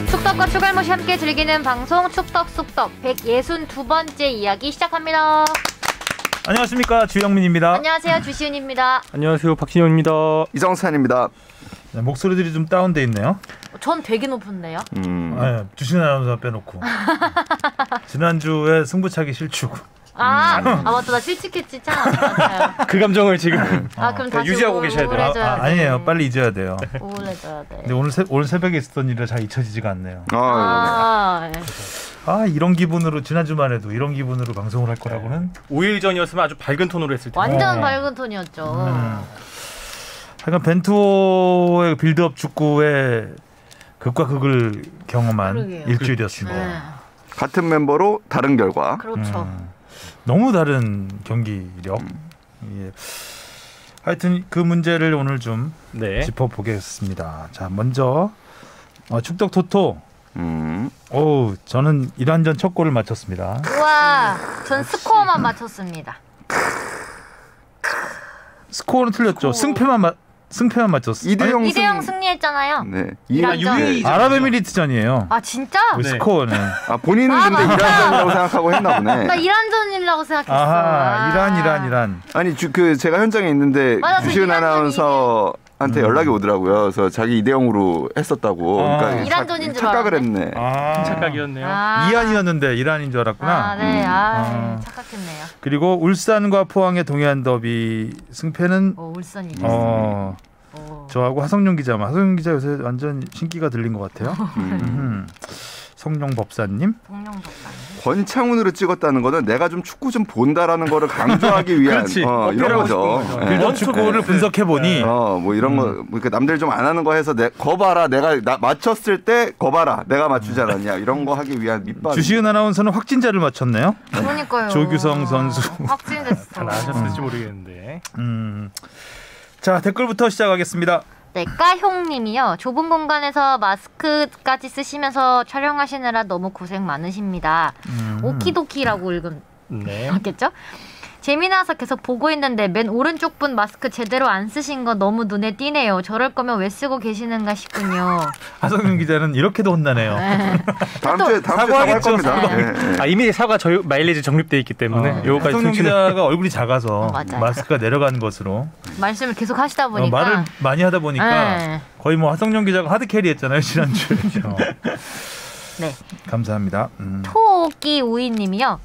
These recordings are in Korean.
축덕과 추갈모시 함께 즐기는 방송 축덕숙덕 162번째 이야기 시작합니다. 안녕하십니까, 주영민입니다. 안녕하세요, 주시은입니다. 안녕하세요, 박신영입니다. 이정찬입니다. 네, 목소리들이 좀 다운돼 있네요. 전 되게 높은데요. 네, 주시은 아나운서 빼놓고 지난주에 승부차기 실축. 맞다, 나 실직했지 참. 맞아요. 그 감정을 지금 그럼 다시 유지하고 계셔야 돼요. 아니에요, 빨리 잊어야 돼요. 우울해져야 돼. 근데 오늘 새벽에 있었던 일이 잘 잊혀지지가 않네요. 이런 기분으로 지난주만 해도 이런 기분으로 방송을 할 거라고는 5일 전이었으면 아주 밝은 톤으로 했을 텐데. 완전 밝은 톤이었죠. 하여간 벤투호의 빌드업 축구의 극과 극을 경험한 그러게요. 일주일이었습니다. 네. 같은 멤버로 다른 결과. 그렇죠. 너무 다른 경기력. 예. 하여튼 그 문제를 오늘 좀 짚어보겠습니다. 자, 먼저 축덕 토토. 저는 이란전 첫 골을 맞췄습니다. 우와, 전 스코어만 맞췄습니다. 스코어는 틀렸죠. 승패만 맞췄어요. 2대0 승리했잖아요. 네. 아랍에미리트전이에요. 아, 진짜? 스코어는. 본인은 근데 이란전이라고 생각하고 했나 보네. 나 이란전이라고 생각했어. 이란. 아니 제가 현장에 있는데 주시은 아나운서한테 연락이 오더라고요. 그래서 자기 2대0으로 했었다고. 그러니까 이란전인 줄 착각을 했네. 착각이었네요. 이안이었는데 이란인 줄 알았구나. 착각했네요. 그리고 울산과 포항의 동해안 더비 승패는 울산이 이겼어요. 저하고 하성룡 기자 요새 완전 신기가 들린 것 같아요. 성룡 법사님. 권창훈으로 찍었다는 거는 내가 좀 축구 좀 본다라는 거를 강조하기 위한 이런 거죠. 빌드업 축구를 분석해 보니 뭐 이런 거 남들 좀 안 하는 거 해서 거 봐라, 내가 맞췄을 때 거 봐라, 내가 맞추지 않았냐, 이런 거 하기 위한 밑밥. 주시은 아나운서는 확진자를 맞췄네요. 그러니까요. 조규성 선수 확진됐어. 나셨을지 모르겠는데. 자, 댓글부터 시작하겠습니다. 까형님이요. 좁은 공간에서 마스크까지 쓰시면서 촬영하시느라 너무 고생 많으십니다. 오키도키라고 읽었겠죠? 재미나서 계속 보고 있는데 맨 오른쪽 분 마스크 제대로 안 쓰신 거 너무 눈에 띄네요. 저럴 거면 왜 쓰고 계시는가 싶군요. 하성윤 기자는 이렇게도 혼나네요. 다음 주에 사과할 겁니다. 이미 사과 마일리지 적립돼 있기 때문에 하성윤 기자가 얼굴이 작아서 마스크가 내려가는 것으로 말씀을 계속 하시다 보니까 말을 많이 하다 보니까 거의 뭐 하성윤 기자가 하드캐리 했잖아요, 지난주에. 네, 감사합니다. 토끼 우이님이요.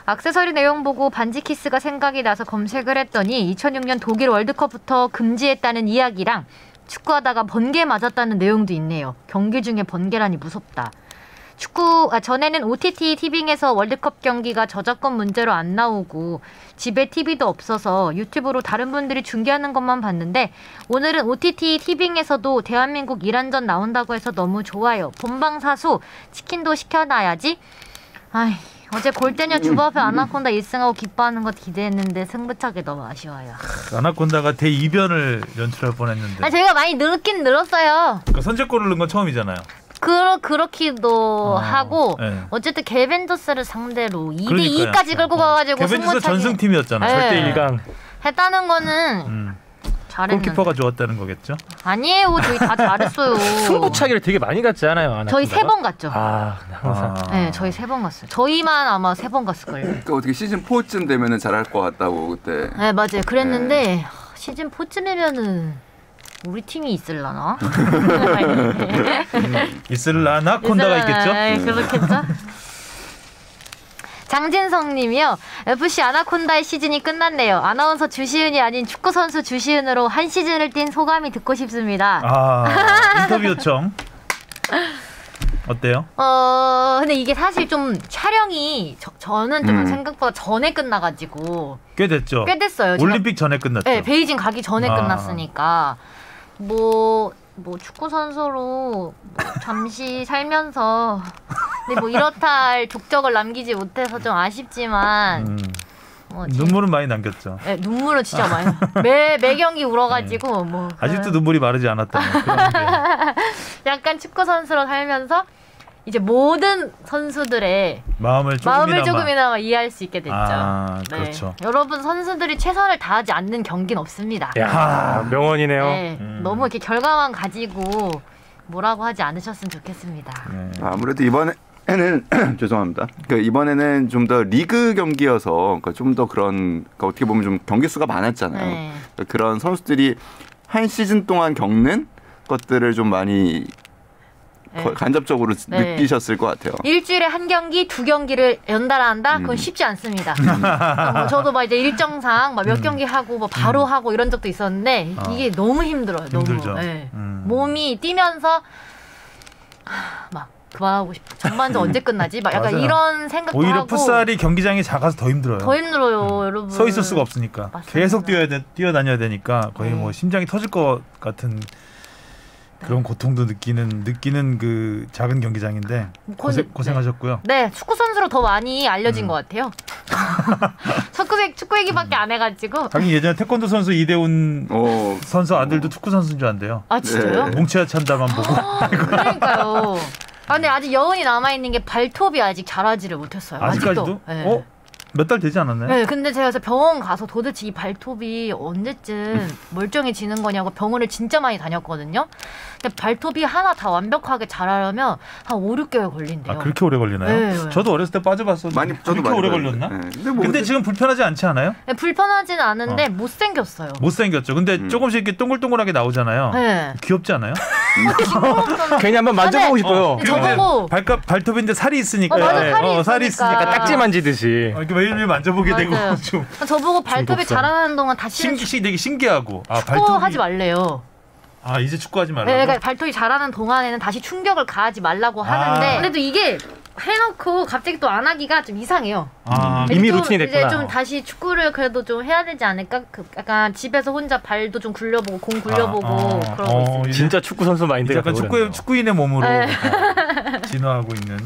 액세서리 내용 보고 반지 키스가 생각이 나서 검색을 했더니 2006년 독일 월드컵부터 금지했다는 이야기랑 축구하다가 번개 맞았다는 내용도 있네요. 경기 중에 번개라니 무섭다. 전에는 OTT 티빙에서 월드컵 경기가 저작권 문제로 안 나오고 집에 TV도 없어서 유튜브로 다른 분들이 중계하는 것만 봤는데 오늘은 OTT 티빙에서도 대한민국 이란전 나온다고 해서 너무 좋아요. 본방사수 치킨도 시켜놔야지. 어제 골대녀 주바페 아나콘다 1승하고 기뻐하는 것 기대했는데 승부차기 너무 아쉬워요. 아나콘다가 대이변을 연출할 뻔했는데. 제가 많이 늘었긴 늘었어요. 그러니까 선제골을 넣은 건 처음이잖아요. 그렇기도 하고 어쨌든 개벤저스를 상대로 2대2까지 끌고 가가지고 개벤저스 전승팀이었잖아요. 절대 1강 했다는 거는 잘했는데. 골키퍼가 좋았다는 거겠죠? 아니에요. 저희 다 잘했어요. 승부차기를 되게 많이 갔지 않아요? 저희 3번 갔죠. 항상. 네, 저희 3번 갔어요. 저희만 아마 3번 갔을걸요. 그러니까 어떻게 시즌 4쯤 되면은 잘할 것 같다고 그때. 네, 맞아요. 그랬는데 시즌 4쯤이면은 우리 팀이 있을라나? 있을라나? 콘다가 있겠죠? 그렇겠죠? 장진성 님이요. FC 아나콘다의 시즌이 끝났네요. 아나운서 주시은이 아닌 축구선수 주시은으로 한 시즌을 뛴 소감이 듣고 싶습니다. 인터뷰 요청. 어때요? 근데 이게 사실 좀 촬영이 저는 좀 생각보다 전에 끝나가지고 꽤 됐죠? 꽤 됐어요. 올림픽 전에 끝났죠? 네, 베이징 가기 전에 끝났으니까 뭐 축구 선수로 잠시 살면서 근데 뭐 이렇다 할 족적을 남기지 못해서 좀 아쉽지만 눈물은 많이 남겼죠. 네, 눈물은 진짜 많이 매 경기 울어가지고 아직도 눈물이 마르지 않았다. 약간 축구 선수로 살면서 이제 모든 선수들의 마음을 조금이나마 이해할 수 있게 됐죠. 아, 네. 그렇죠. 여러분 선수들이 최선을 다하지 않는 경기는 없습니다. 야, 명언이네요. 네, 너무 이렇게 결과만 가지고 뭐라고 하지 않으셨으면 좋겠습니다. 네. 아무래도 이번에는 죄송합니다. 이번에는 좀 더 리그 경기여서 좀 더 그런 어떻게 보면 좀 경기 수가 많았잖아요. 네. 그런 선수들이 한 시즌 동안 겪는 것들을 좀 많이 네. 간접적으로 네. 느끼셨을 것 같아요. 일주일에 한 경기, 두 경기를 연달아 한다? 그건 쉽지 않습니다. 저도 막 이제 일정상 막 몇 경기 하고 뭐 바로 하고 이런 적도 있었는데 이게 너무 힘들어요. 힘들죠. 너무. 네. 몸이 뛰면서 막 그만하고 싶어. 전반전 언제 끝나지? 막 약간 맞아요. 이런 생각도 오히려 하고. 풋살이 경기장이 작아서 더 힘들어요. 더 힘들어요, 여러분. 서 있을 수가 없으니까 맞습니다. 계속 뛰어다녀야 되니까 거의 네. 뭐 심장이 터질 것 같은 그런 고통도 느끼는 그 작은 경기장인데 고생하셨고요. 네, 축구 선수로 더 많이 알려진 것 같아요. 축구 얘기밖에 안 해가지고. 자기 예전에 태권도 선수 이대훈 선수 아들도 축구 선수인 줄 안대요. 아 진짜요? 네. 뭉치야 찬다만 보고. 그러니까요. 아 근데 아직 여운이 남아 있는 게 발톱이 아직 자라지를 못했어요. 아직까지도? 네. 몇 달 되지 않았나요? 네, 근데 제가 그래서 병원 가서 도대체 이 발톱이 언제쯤 멀쩡해지는 거냐고 병원을 진짜 많이 다녔거든요. 근데 발톱이 하나 다 완벽하게 자라려면 한 5, 6개월 걸린대요. 아 그렇게 오래 걸리나요? 네. 저도 어렸을 때 빠져봤었는데 저도 그렇게 많이 오래 걸렸는데. 걸렸나? 네. 근데 지금 불편하지 않지 않아요? 네, 불편하진 않은데 못생겼어요. 못생겼죠. 근데 조금씩 이렇게 동글동글하게 나오잖아요. 네. 귀엽지 않아요? 괜히 한번 만져보고 네. 싶어요. 저보고 발톱인데 살이 있으니까. 맞아, 살이 있으니까. 있으니까. 딱지 만지듯이. 이렇게 매일매일 만져보게 맞아요. 되고 좀 저보고 발톱이 중독성. 자라는 동안 다시 되게 신기하고. 아 축구하지 말래요. 아 이제 축구하지 말라고. 네, 그러니까 발톱이 자라는 동안에는 다시 충격을 가하지 말라고 하는데 근데도 이게 해놓고 갑자기 또 안 하기가 좀 이상해요. 이미 좀 루틴이 됐구나. 이제 좀 다시 축구를 그래도 좀 해야 되지 않을까? 약간 집에서 혼자 발도 좀 굴려보고 공 굴려보고 그러고 있어요. 이제 진짜 축구 선수 마인드가 약간 되어버렸네요. 축구인의 몸으로 네. 진화하고 있는.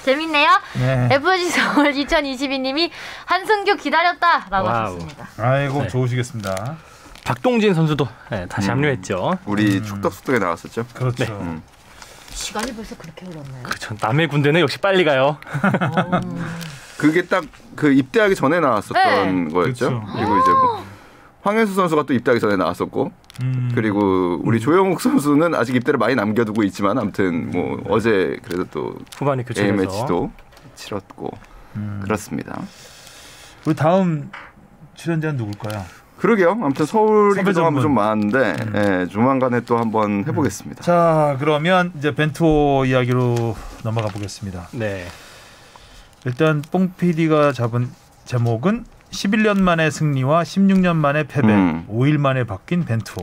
재밌네요. 네. FG 서울 2022님이 한승규 기다렸다라고 와우. 하셨습니다. 아이고 네. 좋으시겠습니다. 박동진 선수도 다시 합류했죠. 우리 축덕숙덕에 나왔었죠. 그렇죠. 네. 시간이 벌써 그렇게 흘렀나요? 그렇죠. 남의 군대는 역시 빨리 가요. 그게 딱 그 입대하기 전에 나왔었던 네. 거였죠. 그렇죠. 그리고 이제 뭐 황현수 선수가 또 입대하기 전에 나왔었고, 그리고 우리 조영욱 선수는 아직 입대를 많이 남겨두고 있지만, 아무튼 뭐 어제 그래도 또 후반에 A 교체해서. 매치도 치렀고 그렇습니다. 우리 다음 출연자는 누굴까요? 그러게요. 아무튼 서울이 선배 그동안 전문. 좀 많은데 예, 조만간에 또 한번 해보겠습니다. 자 그러면 이제 벤투 이야기로 넘어가 보겠습니다. 네. 일단 뽕 PD가 잡은 제목은 11년 만의 승리와 16년 만의 패배, 5일 만에 바뀐 벤투.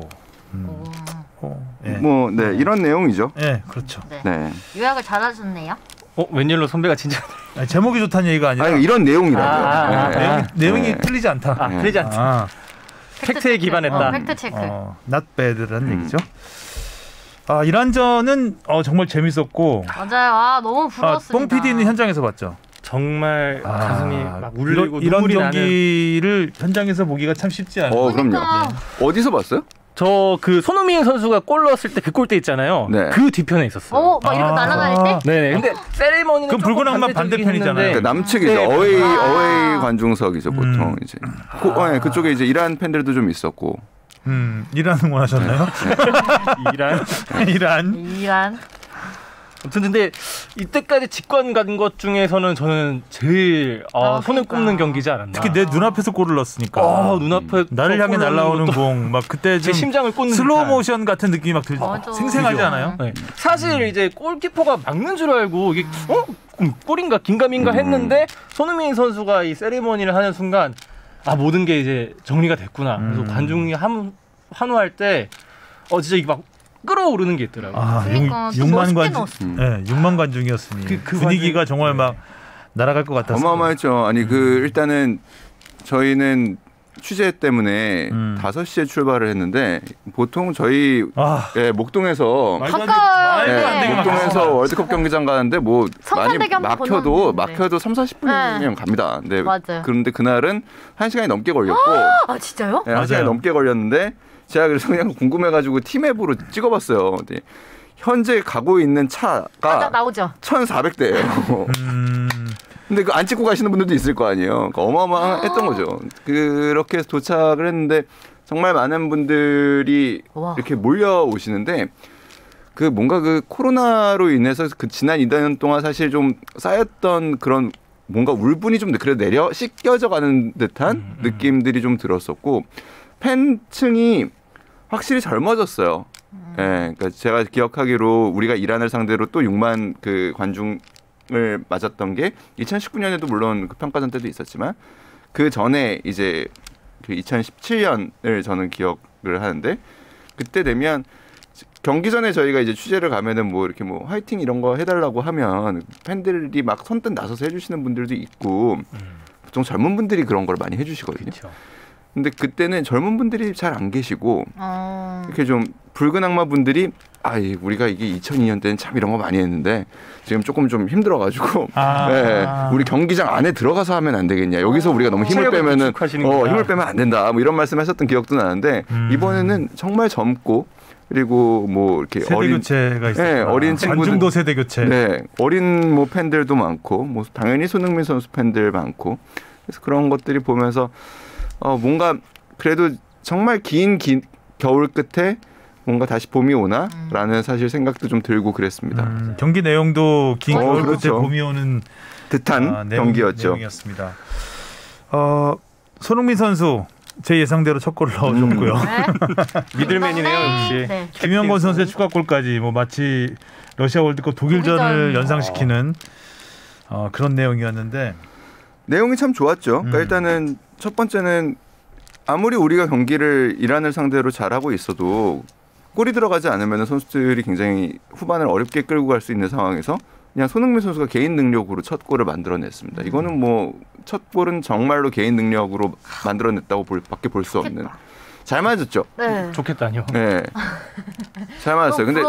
예. 뭐 네, 이런 내용이죠. 예, 그렇죠. 네. 네. 요약을 잘하셨네요. 웬일로 선배가 진짜 아니, 제목이 좋다는 얘기가 아니라 아니 이런 내용이라고요. 아, 네. 내용이 네. 틀리지 않다. 틀리지 않다. 팩트에 기반했다. 팩트 체크. not bad라는 얘기죠. 아 이란전은 정말 재밌었고 맞아요. 아 너무 부러웠습니다. 뽕 PD는 현장에서 봤죠. 정말 가슴이 막 울리고 이런 눈물이 나는. 경기를 현장에서 보기가 참 쉽지 않아요. 그럼요. 그러니까. 어디서 봤어요? 저 그 손흥민 선수가 골 넣었을 때 그 골대 있잖아요. 네. 그 뒤편에 있었어요. 막 이렇게 날아다닐 때? 네네. 근데 세리머니는 그럼 붉은 악마 반대편이잖아요. 그 남측이죠. 네. 어웨이 관중석이죠 보통 이제. 그쪽에 이제 이란 팬들도 좀 있었고. 이란 응원하셨나요? 이란. 이란. 아무튼 근데 이때까지 직관 간 것 중에서는 저는 제일 손에 그러니까. 꼽는 경기지 않았나. 특히 내 눈앞에서 골을 넣었으니까. 눈앞에 나를 향해 날아오는 공, 막 그때 제 좀 심장을 꽂는 슬로우 듯한. 모션 같은 느낌이 막 맞아. 생생하지 그죠? 않아요? 네. 사실 이제 골키퍼가 막는 줄 알고 이게 골인가 긴가민가 했는데 손흥민 선수가 이 세리머니를 하는 순간 모든 게 이제 정리가 됐구나. 그래서 관중이 환호할 때 진짜 이게 막 끌어오르는 게 있더라고요. 그러니까 6만 멋있게 관중, 6만 관중이었으니 그 분위기가 관중이- 정말 막 날아갈 것 같았어요. 어마어마했죠. 아니 일단은 저희는 취재 때문에 5시에 출발을 했는데 보통 저희 목동에서 말도 안 가까워요. 되게 네. 목동에서 월드컵 경기장 가는데 뭐 많이 성산대교 한번 막혀도 건너는데. 30-40분이면 갑니다. 근데 맞아요. 그런데 그날은 1시간이 넘게 걸렸고 아 진짜요? 네, 1시간이 맞아요. 넘게 걸렸는데 제가 그래서 그냥 궁금해가지고 팀앱으로 찍어봤어요. 근데 현재 가고 있는 차가 나오죠. 1,400대예요. 근데 그 안 찍고 가시는 분들도 있을 거 아니에요. 그러니까 어마어마했던 거죠. 그렇게 해서 도착을 했는데 정말 많은 분들이 이렇게 몰려오시는데 그 뭔가 그 코로나로 인해서 그 지난 2년 동안 사실 좀 쌓였던 그런 뭔가 울분이 좀 그래도 씻겨져 가는 듯한 느낌들이 좀 들었었고 팬층이 확실히 젊어졌어요. 예, 그러니까 제가 기억하기로 우리가 이란을 상대로 또 6만 그 관중을 맞았던 게 2019년에도 물론 그 평가전 때도 있었지만 그 전에 이제 그 2017년을 저는 기억을 하는데 그때 되면 경기 전에 저희가 이제 취재를 가면은 뭐 이렇게 뭐 화이팅 이런 거 해달라고 하면 팬들이 막 선뜻 나서서 해주시는 분들도 있고 보통 젊은 분들이 그런 걸 많이 해주시거든요. 그쵸. 근데 그때는 젊은 분들이 잘 안 계시고 이렇게 좀 붉은 악마 분들이 우리가 이게 2002년 때는 참 이런 거 많이 했는데 지금 조금 좀 힘들어가지고 네, 우리 경기장 안에 들어가서 하면 안 되겠냐. 여기서 우리가 너무 힘을 빼면은 힘을 빼면 안 된다. 뭐 이런 말씀하셨던 기억도 나는데 이번에는 정말 젊고 그리고 뭐 이렇게 세대 교체가 있어요. 네, 어린 친구들, 관중도 세대 교체. 네, 어린 뭐 팬들도 많고 뭐 당연히 손흥민 선수 팬들 많고 그래서 그런 것들이 보면서 뭔가 그래도 정말 긴 겨울 끝에 뭔가 다시 봄이 오나라는 사실 생각도 좀 들고 그랬습니다. 경기 내용도 긴 겨울 그렇죠. 끝에 봄이 오는 듯한 경기였죠. 내용이었습니다. 손흥민 선수 제 예상대로 첫 골을 넣어줬고요. 미들맨이네요 역시. 네. 김영권 선수의 추가골까지 뭐 마치 러시아 월드컵 독일전을 연상시키는 그런 내용이었는데 내용이 참 좋았죠. 그러니까 일단은 첫 번째는 아무리 우리가 경기를 이란을 상대로 잘하고 있어도 골이 들어가지 않으면 선수들이 굉장히 후반을 어렵게 끌고 갈 수 있는 상황에서 그냥 손흥민 선수가 개인 능력으로 첫 골을 만들어냈습니다. 이거는 뭐 첫 골은 정말로 개인 능력으로 만들어냈다고 밖에 볼 수 없는. 잘 맞았죠? 네. 좋겠다뇨. 네. 잘 맞았어요. 근데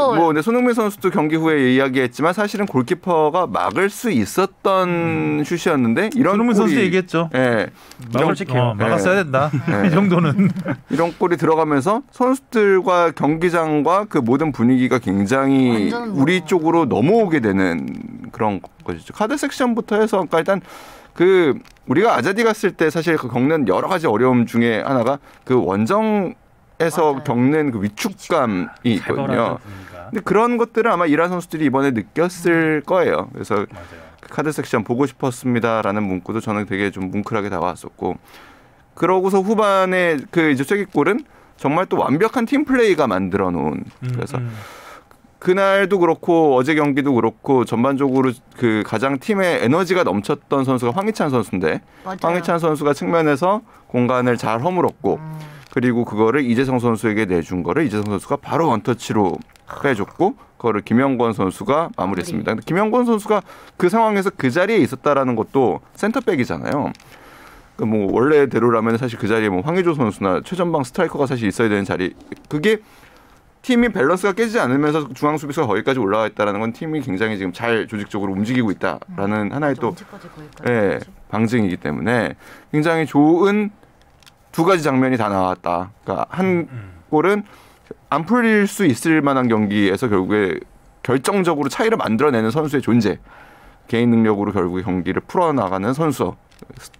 손흥민 선수도 경기 후에 이야기했지만 사실은 골키퍼가 막을 수 있었던 슛이었는데 이런 손흥민 선수 얘기했죠. 네. 막았어야 된다. 이 정도는. 이런 골이 들어가면서 선수들과 경기장과 그 모든 분위기가 굉장히 우리 쪽으로 넘어오게 되는 그런 것이죠. 카드 섹션부터 해서 그러니까 일단 그 우리가 아자디 갔을 때 사실 그 겪는 여러 가지 어려움 중에 하나가 그 원정에서 겪는 그 위축감이 있거든요. 근데 그런 것들을 아마 이란 선수들이 이번에 느꼈을 거예요. 그래서 그 카드 섹션 보고 싶었습니다라는 문구도 저는 되게 좀 뭉클하게 다가왔었고 그러고서 후반에 그 이제 쐐기골은 정말 또 완벽한 팀 플레이가 만들어 놓은 그래서 그날도 그렇고 어제 경기도 그렇고 전반적으로 그 가장 팀에 에너지가 넘쳤던 선수가 황희찬 선수인데 맞아요. 황희찬 선수가 측면에서 공간을 잘 허물었고 그리고 그거를 이재성 선수에게 내준 거를 이재성 선수가 바로 원터치로 빼줬고 그거를 김영권 선수가 마무리했습니다. 근데 김영권 선수가 그 상황에서 그 자리에 있었다라는 것도 센터백이잖아요. 뭐 원래대로라면 사실 그 자리에 뭐 황의조 선수나 최전방 스트라이커가 사실 있어야 되는 자리 그게 팀이 밸런스가 깨지지 않으면서 중앙 수비수가 거기까지 올라와 있다는 건 팀이 굉장히 지금 잘 조직적으로 움직이고 있다라는 하나의 또 방증이기 때문에 굉장히 좋은 두 가지 장면이 다 나왔다. 그러니까 한 골은 안 풀릴 수 있을 만한 경기에서 결국에 결정적으로 차이를 만들어내는 선수의 존재, 개인 능력으로 결국에 경기를 풀어나가는 선수,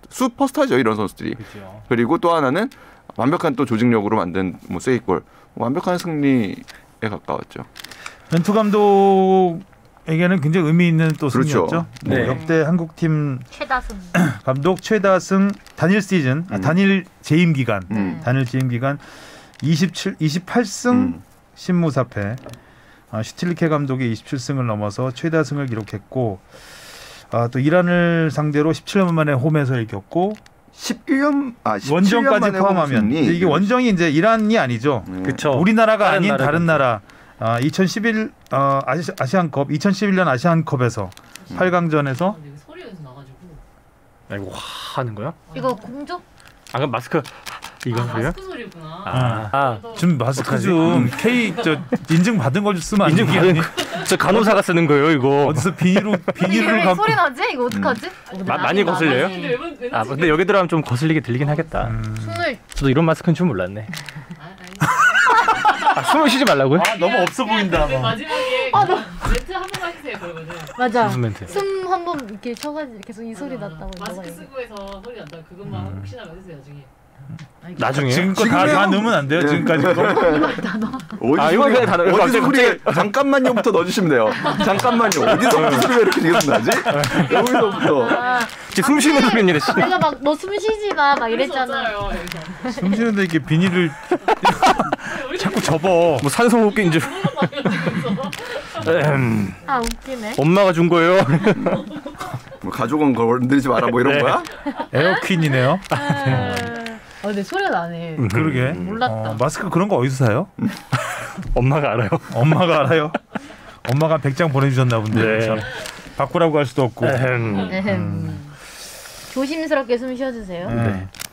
슈퍼스타죠 이런 선수들이. 그렇죠. 그리고 또 하나는 완벽한 또 조직력으로 만든 뭐 쐐기골. 완벽한 승리에 가까웠죠. 벤투 감독에게는 굉장히 의미 있는 또 승리였죠. 그렇죠. 네. 역대 한국팀 최다승 감독 최다승 단일 시즌, 단일 재임 기간, 단일 재임 기간 28승 10무사패. 슈틸리케 감독이 27승을 넘어서 최다승을 기록했고, 또 이란을 상대로 17년 만에 홈에서 이겼고. 17년 원정까지 포함하면 이게 원정이 이제 이란이 아니죠. 그렇죠. 우리나라가 아닌 다른 나라. 2011 아시안컵 2011년 아시안컵에서 8강전에서 소리가 나가지고. 이거 화 하는 거야? 이거 공조? 그럼 마스크 이건 소리야? 마스크 소리구나. 좀 마스크 좀 저 인증 받은 거 좀 쓰면 안 되겠니? 저 간호사가 쓰는 거예요 이거. 어디서 비닐을 갖고 소리 나지? 이거 어떡하지? 많이 거슬려요? 근데 여기 들어가면 좀 거슬리게 들리긴 하겠다. 숨을 저도 이런 마스크인 줄 몰랐네. 숨을 쉬지 말라고요? 너무 없어 보인다. 마지막에 멘트 한 번만 해주세요 그러면은. 맞아. 무슨 멘트? 숨 한 번 이렇게 쳐가지고 계속 이 소리 났다고. 마스크 쓰고 해서 소리 난다. 그것만 혹시나 해주세요 나중에. 나중에. 지금껏 다 넣으면 안 돼요. 지금까지 거. 이거 그냥 다 넣어. 어디서 소리 잠깐만요부터 넣어주시면 돼요. 잠깐만요. 어디서부터 소리가 이렇게 계속 나지? 여기서부터. 지금 숨 쉬는 소리입니다. 내가 막 너 숨 쉬지 마 막 이랬잖아. 숨 쉬는데 이렇게 비닐을 자꾸 접어. 뭐 산소 호흡기인 줄. 아 웃기네. 엄마가 준 거예요. 뭐 가족은 건들지 마라 뭐 이런 거야? 에어퀸이네요. 근데 소리가 나네. 그러게. 몰랐다. 마스크 그런 거 어디서 사요? 엄마가 알아요. 엄마가 알아요. 엄마가 100장 보내주셨나 본데. 네. 참. 바꾸라고 할 수도 없고. 조심스럽게 숨 쉬어주세요.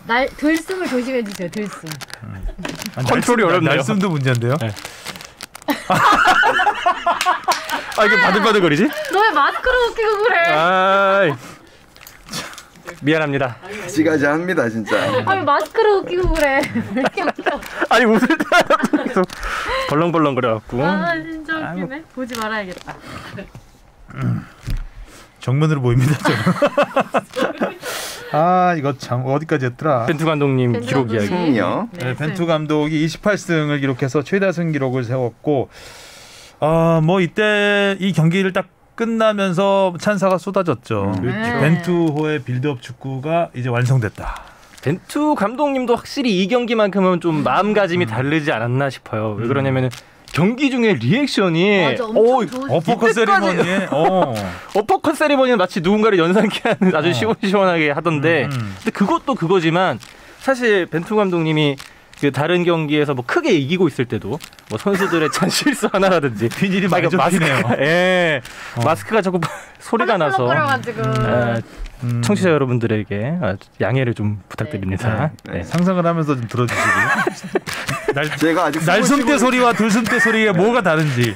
네. 들숨을 조심해주세요. 들숨. 컨트롤이 어렵네요. 날숨도 문제인데요. 네. 이게 바들바들거리지? 너 왜 마스크를 웃기고 그래? 미안합니다. 지가지 합니다 진짜. 왜 마스크를 웃기고 그래? 왜 이렇게 웃겨? 아니 웃을 때마다 계속 벌렁벌렁 거려갖고. 진짜 웃기네. 보지 말아야겠다. 정면으로 보입니다. 이거 참 어디까지 했더라. 벤투 감독님 벤투 기록 감독님. 이야기. 승리요. 네, 벤투 감독이 28승을 기록해서 최다승 기록을 세웠고, 뭐 이때 이 경기를 딱 끝나면서 찬사가 쏟아졌죠. 그렇죠. 벤투호의 빌드업 축구가 이제 완성됐다. 벤투 감독님도 확실히 이 경기만큼은 좀 마음가짐이 다르지 않았나 싶어요. 왜 그러냐면은 경기 중에 리액션이 맞아, 엄청 좋으시죠. 어퍼컷 세리머니에 어퍼컷 세리머니는 마치 누군가를 연상케 하는 아주 시원시원하게 하던데 근데 그것도 그거지만 사실 벤투 감독님이 그 다른 경기에서 뭐 크게 이기고 있을 때도 뭐 선수들의 찬 실수 하나라든지 비닐이 많이 접히네요. 마스크가 자꾸 소리가 나서 펄럭펄럭거려가지고. 청취자 여러분들에게 양해를 좀 부탁드립니다. 네. 상상을 하면서 좀 들어주시고. 제가 아직 날숨대 소리와 들숨대 소리가 뭐가 다른지.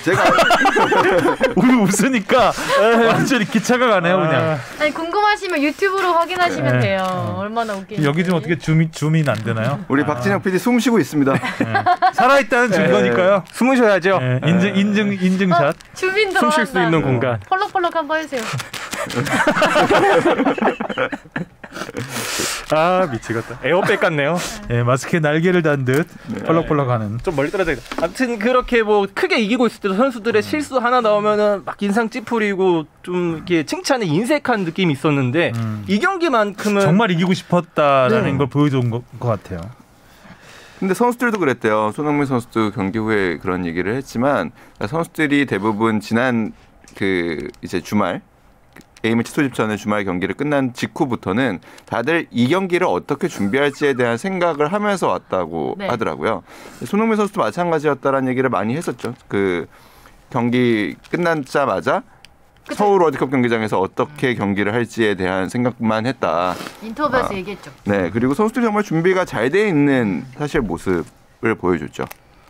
제가 우리 웃으니까 완전히 기차가 가네요 그냥. 아니 궁금하시면 유튜브로 확인하시면 돼요. 얼마나 웃긴지. 여기 좀 어떻게 줌인 안 되나요? 우리 박진영 PD 숨 쉬고 있습니다. 살아있다는 증거니까요. 숨으셔야죠. 인증샷. 주민 들어간다. 숨 쉴 수 있는 공간. 펄럭펄럭 한번 해주세요. 미치겠다. 에어백 같네요. 마스크에 날개를 단 듯 펄럭펄럭하는. 좀 멀리 떨어져야 돼. 아무튼 그렇게 뭐 크게 이기고 있을 때도 선수들의 실수 하나 나오면은 막 인상 찌푸리고 좀 이렇게 칭찬에 인색한 느낌이 있었는데 이 경기만큼은 정말 이기고 싶었다라는 걸 보여준 것 같아요. 근데 선수들도 그랬대요. 손흥민 선수도 경기 후에 그런 얘기를 했지만 선수들이 대부분 지난 이제 주말 A매치 소집전의 주말 경기를 끝난 직후부터는 다들 이 경기를 어떻게 준비할지에 대한 생각을 하면서 왔다고 하더라고요. 손흥민 선수도 마찬가지였다라는 얘기를 많이 했었죠. 그 경기 끝나자마자 서울 월드컵 경기장에서 어떻게 경기를 할지에 대한 생각만 했다. 인터뷰에서 얘기했죠. 네, 그리고 선수들이 정말 준비가 잘 돼 있는 사실 모습을 보여줬죠.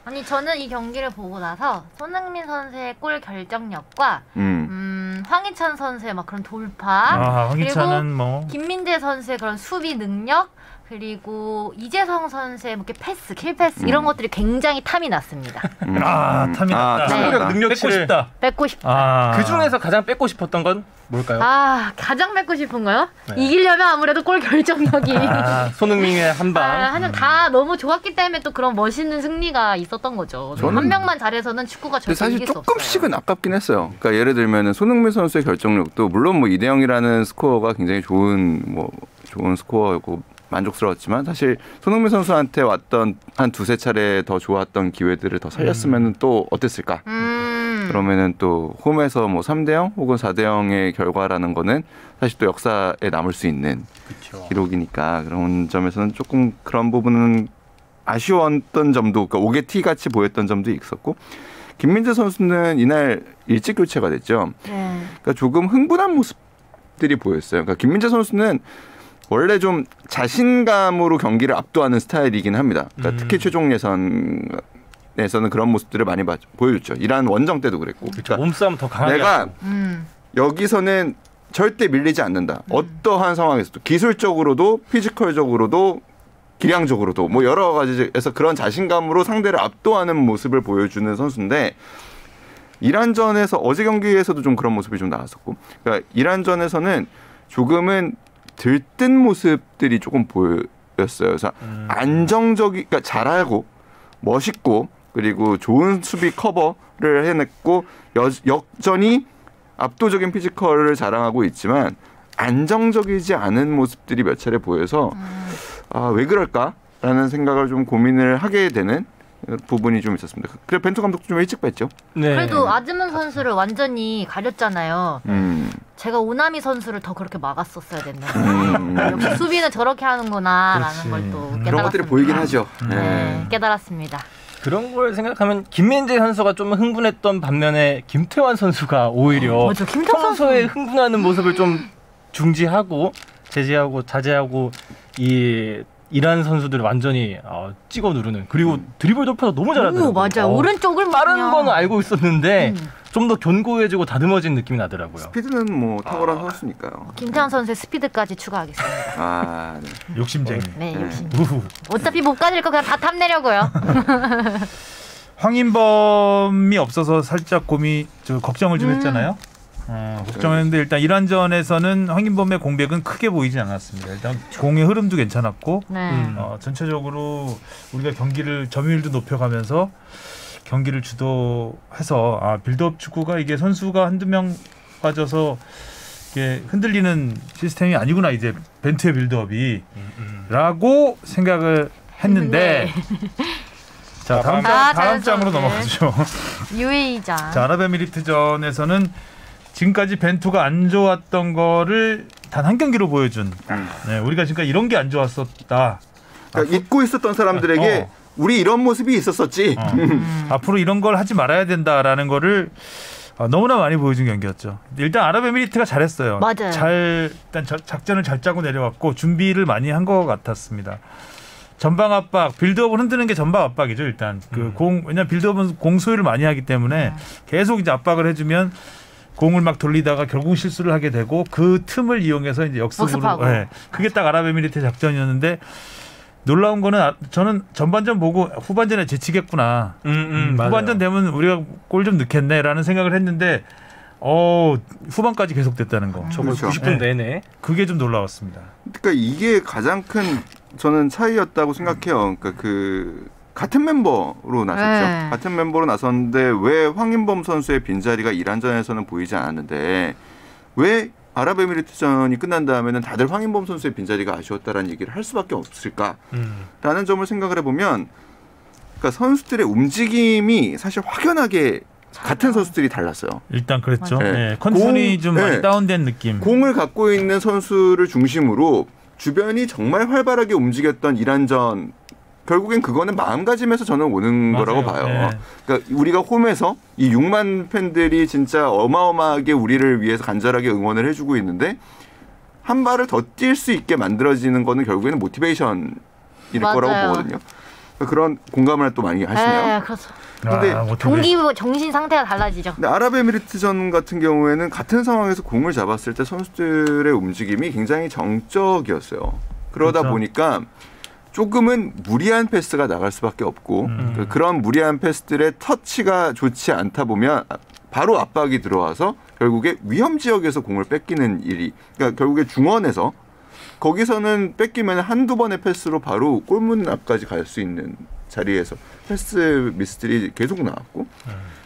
아니 저는 이 경기를 보고 나서 손흥민 선수의 골 결정력과 황희찬 선수의 막 그런 돌파 황희찬은 그리고 김민재 선수의 그런 수비 능력 그리고 이재성 선수의 뭐 이렇게 패스, 킬 패스 이런 것들이 굉장히 탐이 났습니다. 탐이 났다. 승부력 능력치를 뺏고 싶다. 그 중에서 가장 뺏고 싶었던 건 뭘까요? 가장 뺏고 싶은 거요? 이기려면 아무래도 골 결정력이. 손흥민의 한 방. 하여튼 다 너무 좋았기 때문에 또 그런 멋있는 승리가 있었던 거죠. 한 명만 잘해서는 축구가 절대 사실 이길 수 없어요. 조금씩은 아깝긴 했어요. 그러니까 예를 들면 손흥민 선수의 결정력도 물론 2대 0이라는 스코어가 굉장히 좋은 스코어고 만족스러웠지만 사실 손흥민 선수한테 왔던 한 두세 차례 더 좋았던 기회들을 더 살렸으면 또 어땠을까? 그러면은 또 홈에서 3대 0 혹은 4대 0의 결과라는 거는 사실 또 역사에 남을 수 있는 기록이니까 그런 점에서는 조금 그런 부분은 아쉬웠던 점도 그러니까 오게티 같이 보였던 점도 있었고 김민재 선수는 이날 일찍 교체가 됐죠. 그러니까 조금 흥분한 모습들이 보였어요. 그러니까 김민재 선수는 원래 좀 자신감으로 경기를 압도하는 스타일이긴 합니다. 그러니까 특히 최종 예선에서는 그런 모습들을 많이 보여줬죠. 이란 원정 때도 그랬고. 그러니까 몸싸움 더 강하게 내가 여기서는 절대 밀리지 않는다. 어떠한 상황에서도 기술적으로도 피지컬적으로도 기량적으로도 여러 가지에서 그런 자신감으로 상대를 압도하는 모습을 보여주는 선수인데 이란전에서 어제 경기에서도 좀 그런 모습이 좀 나왔었고, 그러니까 이란전에서는 조금은 들뜬 모습들이 조금 보였어요. 그래서 안정적이, 그러니까 잘하고 멋있고 그리고 좋은 수비 커버를 해냈고 여전히 압도적인 피지컬을 자랑하고 있지만 안정적이지 않은 모습들이 몇 차례 보여서 왜 그럴까라는 생각을 좀 고민을 하게 되는 부분이 좀 있었습니다. 그래서 벤투 감독도 좀 일찍 뺐죠. 네. 그래도 아즈문 선수를 완전히 가렸잖아요. 제가 오나미 선수를 더 그렇게 막았었어야 됐는데 역시 수비는 저렇게 하는구나라는 걸 또 깨달았습니다. 그런 것들이 보이긴 하죠. 네, 깨달았습니다. 그런 걸 생각하면 김민재 선수가 좀 흥분했던 반면에 김태환 선수가 오히려 맞아, 김태환 평소에 흥분하는 모습을 좀 중지하고 제지하고 자제하고 이란 선수들을 완전히 찍어 누르는, 그리고 드리블 돌파도 너무 잘하더라고요. 맞아요. 오른쪽을 빠른 그냥. 건 알고 있었는데 좀 더 견고해지고 다듬어진 느낌이 나더라고요. 스피드는 뭐 탁월한 선수니까요. 김태환 선수의 스피드까지 추가하겠습니다. 네. 욕심쟁이. 네, 욕심. 우후. 어차피 못 가질 거 그냥 다 탐내려고요. 황인범이 없어서 살짝 걱정을 좀 했잖아요. 걱정했는데 일단 이란전에서는 황인범의 공백은 크게 보이지 않았습니다. 일단 공의 흐름도 괜찮았고 네. 전체적으로 우리가 경기를 점유율도 높여가면서 경기를 주도해서 빌드업 축구가 이게 선수가 한두 명 빠져서 이게 흔들리는 시스템이 아니구나, 이제 벤투의 빌드업이 라고 생각을 했는데 자, 다음 장으로 넘어가죠. UAE장. 자, 아랍에미리트전에서는 지금까지 벤투가 안 좋았던 거를 단 한 경기로 보여준. 네, 우리가 지금까지 이런 게 안 좋았었다. 그러니까 잊고 있었던 사람들에게 우리 이런 모습이 있었었지. 앞으로 이런 걸 하지 말아야 된다라는 거를 너무나 많이 보여준 경기였죠. 일단 아랍에미리트가 잘했어요. 맞아요. 일단 작전을 잘 짜고 내려왔고 준비를 많이 한 것 같았습니다. 전방 압박, 빌드업을 흔드는 게 전방 압박이죠. 일단 왜냐면 빌드업은 공 소유를 많이 하기 때문에 계속 이제 압박을 해주면 공을 막 돌리다가 결국 실수를 하게 되고 그 틈을 이용해서 이제 역습으로. 네, 그게 딱 아랍에미리트 작전이었는데. 놀라운 거는 저는 전반전 보고 후반전에 제치겠구나. 후반전 되면 우리가 골 좀 넣겠네라는 생각을 했는데 후반까지 계속됐다는 거. 저걸 90분 내내. 그게 좀 놀라웠습니다. 그러니까 이게 가장 큰 저는 차이였다고 생각해요. 그러니까 같은 멤버로 나섰죠. 네. 같은 멤버로 나섰는데 왜 황인범 선수의 빈자리가 이란전에서는 보이지 않았는데 왜 아랍에미리트전이 끝난 다음에는 다들 황인범 선수의 빈자리가 아쉬웠다라는 얘기를 할 수밖에 없을까라는 점을 생각을 해보면, 그러니까 선수들의 움직임이 사실 확연하게 같은 선수들이 달랐어요. 일단 그랬죠. 네. 컨디션이 좀 많이 다운된 느낌. 공을 갖고 있는 선수를 중심으로 주변이 정말 활발하게 움직였던 이란전, 결국엔 그거는 마음가짐에서 저는 오는 거라고 봐요. 네. 그러니까 우리가 홈에서 이 6만 팬들이 진짜 어마어마하게 우리를 위해서 간절하게 응원을 해주고 있는데 한 발을 더 뛸 수 있게 만들어지는 거는 결국에는 모티베이션일 거라고 보거든요. 그런 공감을 또 많이 하시네요. 네, 그렇죠. 근데 경기 정신 상태가 달라지죠. 근데 아랍에미리트전 같은 경우에는 같은 상황에서 공을 잡았을 때 선수들의 움직임이 굉장히 정적이었어요. 그러다 그렇죠. 보니까 조금은 무리한 패스가 나갈 수밖에 없고 그런 무리한 패스들의 터치가 좋지 않다 보면 바로 압박이 들어와서 결국에 위험 지역에서 공을 뺏기는 일이, 그러니까 결국에 중원에서 거기서는 뺏기면 한두 번의 패스로 바로 골문 앞까지 갈 수 있는 자리에서 패스 미스들이 계속 나왔고